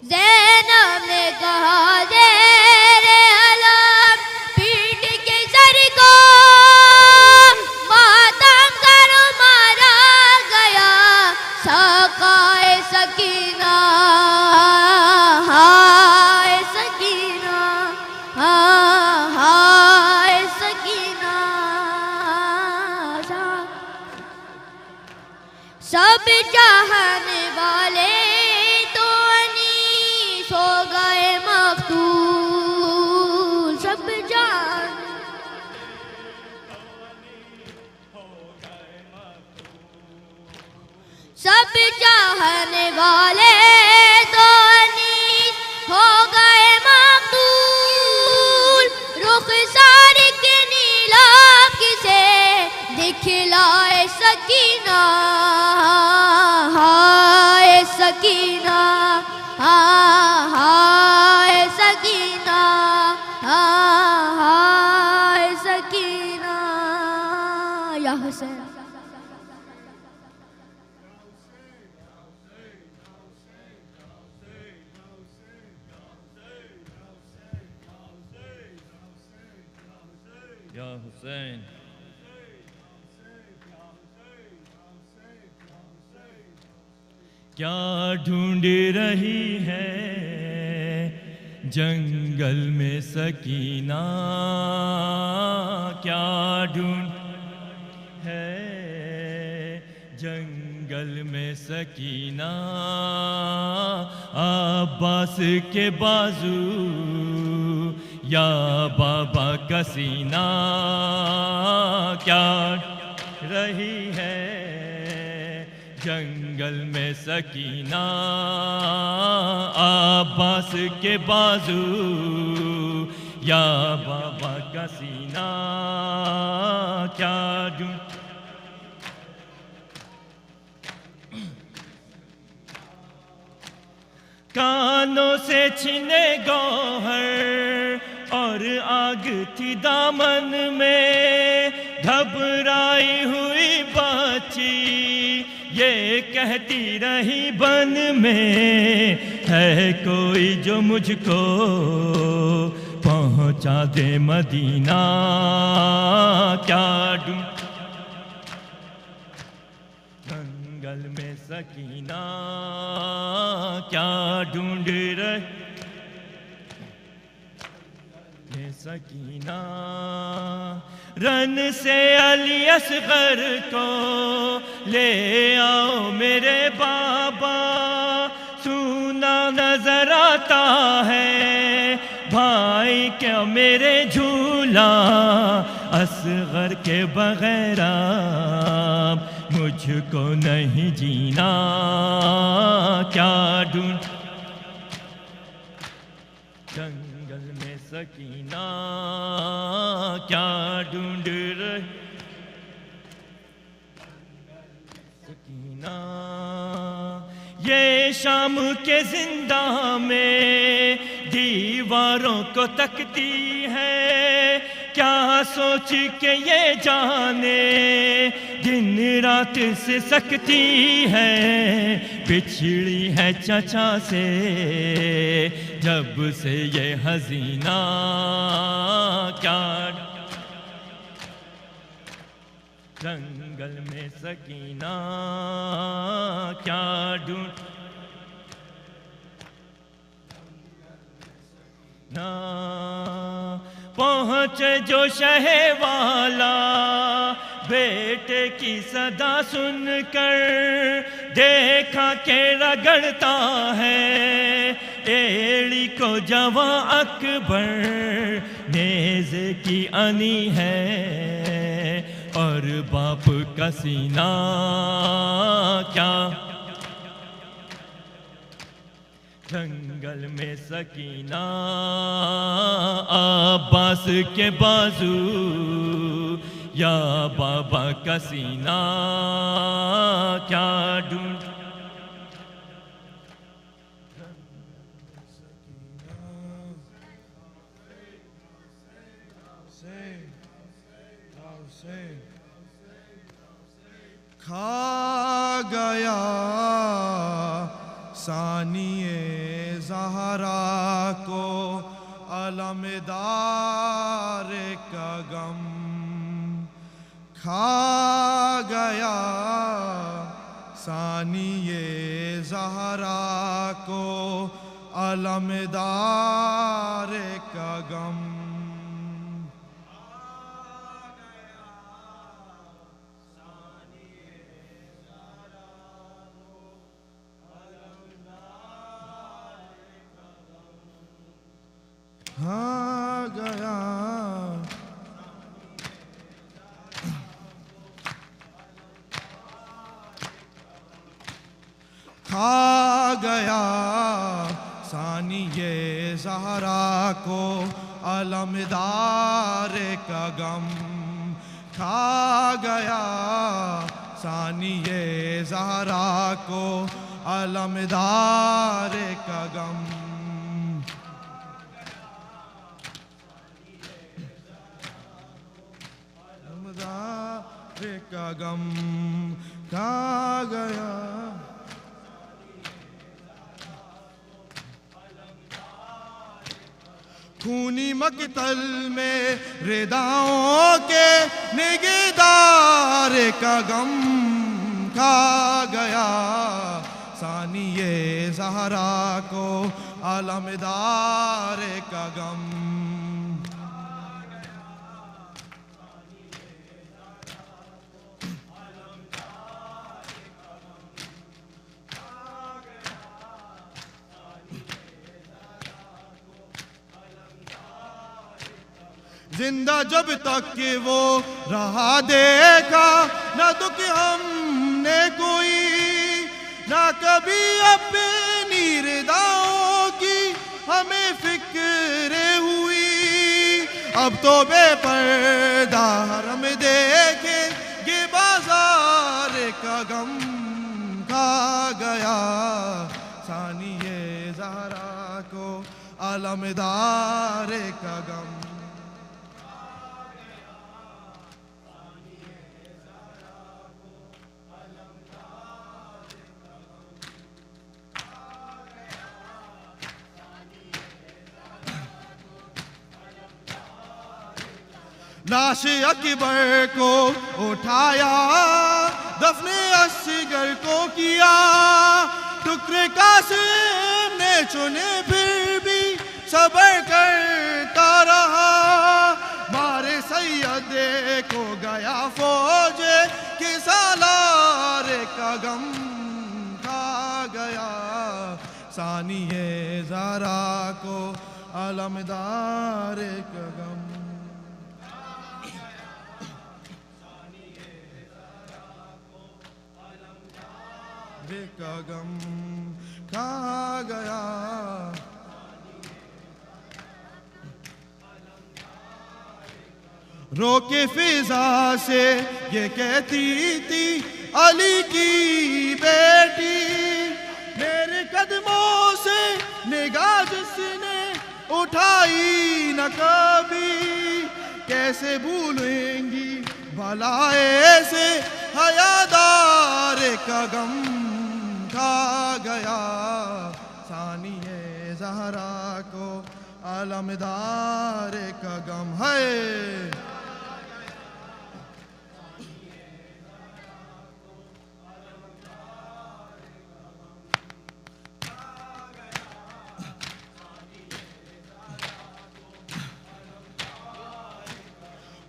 زینب نے کہا زیر علم پیٹ کے سر کو ماتم کرو مارا گیا ساقائے سکینہ ہائے سکینہ ہائے سکینہ سب چاہنے والے تو انیس ہو گئے مفتون سب چاہنے والے تو انیس ہو گئے مقتول، رخسار کے نیلاب کسے دکھلائے سکینہ، ہائے سکینہ، ہائے سکینہ، ہائے سکینہ یا حسین۔ یا حسین، کیا ڈھونڈ رہی ہے جنگل میں سکینہ، کیا ڈھونڈ ہے جنگل میں سکینہ، عباس کے بازو یا بابا کا سینہ، کیا رہی ہے جنگل میں سکینہ، عباس کے بازو یا بابا کا سینہ، کیا ڈھونڈ کانوں سے چھنے گوہر اور آگ تھی دامن میں، گھبرائی ہوئی بچی یہ کہتی رہی بن میں، ہے کوئی جو مجھ کو پہنچا دے مدینہ، کیا ڈھونڈ جنگل میں سکینہ، کیا ڈھونڈ رہے سکینہ، رن سے علی اصغر کو لے آؤ میرے بابا، سونا نظر آتا ہے بھائی کیا میرے جھولا، اصغر کے بغیر مجھ کو نہیں جینا، کیا ڈھونڈ جنگل میں سکینہ، کیا ڈھونڈ رہے سکینہ، یہ شام کے زندہ میں دیواروں کو تکتی ہے، کیا سوچ کے یہ جانے دن رات سے سکتی ہے، بچھڑی ہے چچا سے جب سے یہ حزینہ، کیا جنگل میں سکینہ، کیا ڈھونڈ پہنچے جو شہ والا بیٹے کی صدا سن کر، دیکھا کہ رگڑتا ہے ایڑی کو جواں اکبر، نیزے کی انی ہے اور باپ کا سینہ، کیا جنگل میں سکینہ، عباس کے بازو یا بابا کا سینہ، کیا ڈھونڈ کھا گیا ثانی زہرا کو علمدار کا غم، کھا گیا ثانی زہرا کو علمدار کا غم، کھا گیا کھا گیا ثانی زہرا کو علمدار کا غم، کھا گیا ثانی زہرا کو علمدار کا غم، علمدار کا غم کھا گیا. خونی مقتل میں رداؤں کے نگہدار کا غم کھا گیا ثانی زہرا کو علمدار کا غم. زندہ جب تک کہ وہ رہا دیکھا نہ دکھ ہم نے کوئی، نہ کبھی اپنی رداؤں کی ہمیں فکر ہوئی. اب تو بے پردہ حرم دیکھے یہ بازار کا غم کھا گیا ثانی زہرا کو علمدار کا غم. لاش اکبر کو اٹھایا دفن اصغر کو کیا، ٹکڑے قاسم نے چنے پھر بھی صبر کرتا رہا. مارے سید کو گیا فوج کے سالار کا غم کھا گیا ثانی زہرا کو علمدار کا غم. کا غم کھا گیا. رو کے فضا سے یہ کہتی تھی علی کی بیٹی، میرے قدموں سے نگاہ جس نے اٹھائی نہ کبھی، کیسے بھولیں گی بھلا ایسے حیادار کا غم کھا گیا ثانی زہرا کو علمدار کا غم ہے.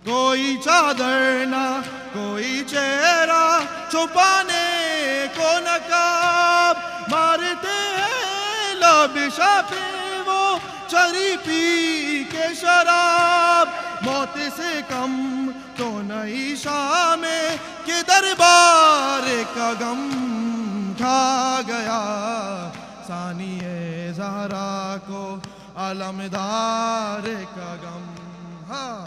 کوئی چادر نہ کوئی چہرہ چھپانے کو نقاب، مارتے ہیں لب پہ وہ چری پی کے شراب. موت سے کم تو نہیں شام کے دربار کا غم کھا گیا ثانی زہرا کو علمدار کا غم. ہاں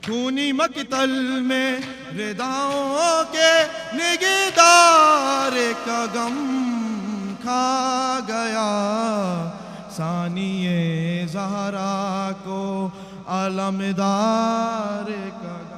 خونی مقتل میں رداؤں کے نگہدار کا غم کھا گیا ثانی زہرا کو علمدار کا غم.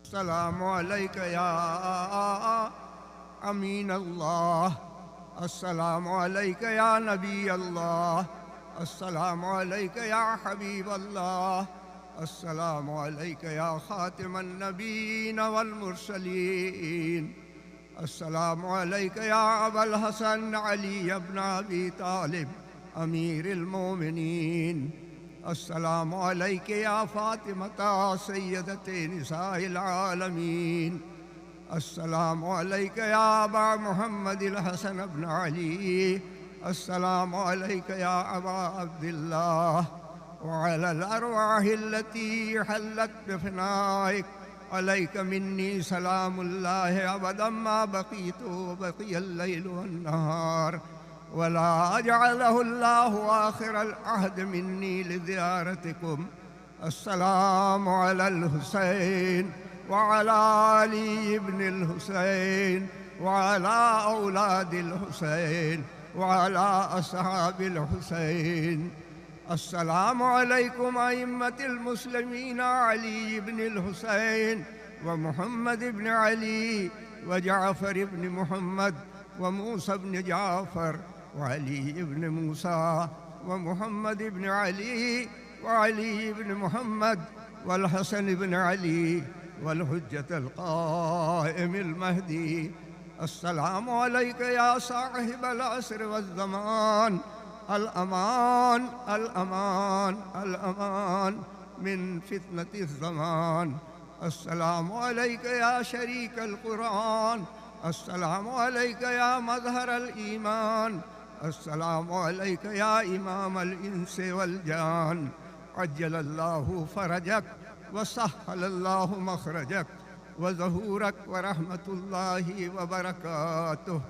السلام علیک یا امین اللہ، السلام علیک یا نبی اللہ، السلام علیک یا حبیب اللہ، السلام علیک یا خاتم النبیین والمرسلین، السلام علیک یا ابا الحسن علی ابن ابی طالب امیر المومنین، السلام علیک یا فاطمة سیدۃ نساء العالمین، السلام علیک یا ابا محمد الحسن بن علی، السلام علیک یا ابا عبداللہ، وعلى الأرواح التي حلت بفنائك عليك مني سلام الله أبدا ما بقيت وبقي الليل والنهار، ولا أجعله الله آخر العهد مني لزيارتكم. السلام على الحسين وعلى علي بن الحسين وعلى أولاد الحسين وعلى أصحاب الحسين. السلام عليكم أئمة المسلمين علي بن الحسين ومحمد بن علي وجعفر بن محمد وموسى بن جعفر وعلي بن موسى ومحمد بن علي وعلي بن محمد والحسن بن علي والحجة القائم المهدي. السلام عليك يا صاحب العصر والزمان، الأمان الأمان الأمان من فتنة الزمان. السلام عليك يا شريك القرآن، السلام عليك يا مظهر الإيمان، السلام عليك يا إمام الإنس والجان. عجل الله فرجك وسهل الله مخرجك وظهورك ورحمة الله وبركاته.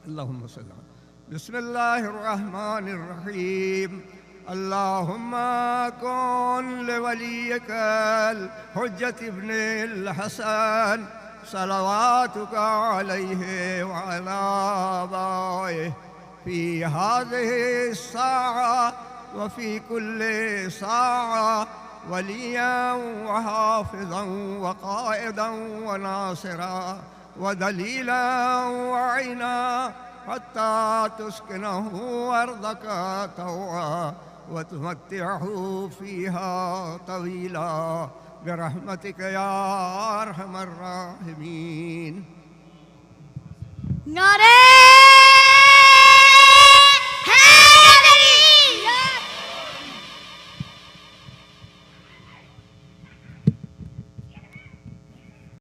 اللهم صل على بسم الله الرحمن الرحيم. اللهم كن لوليك الحجة ابن الحسن صلواتك عليه وعلى آبائه في هذه الساعة وفي كل ساعة وليا وحافظا وقائدا وناصرا ودليلا وعينا حتى تسكنه أرضك طوعا وتمتعه فيها طويلا برحمتك يا أرحم الراحمين. نعرہ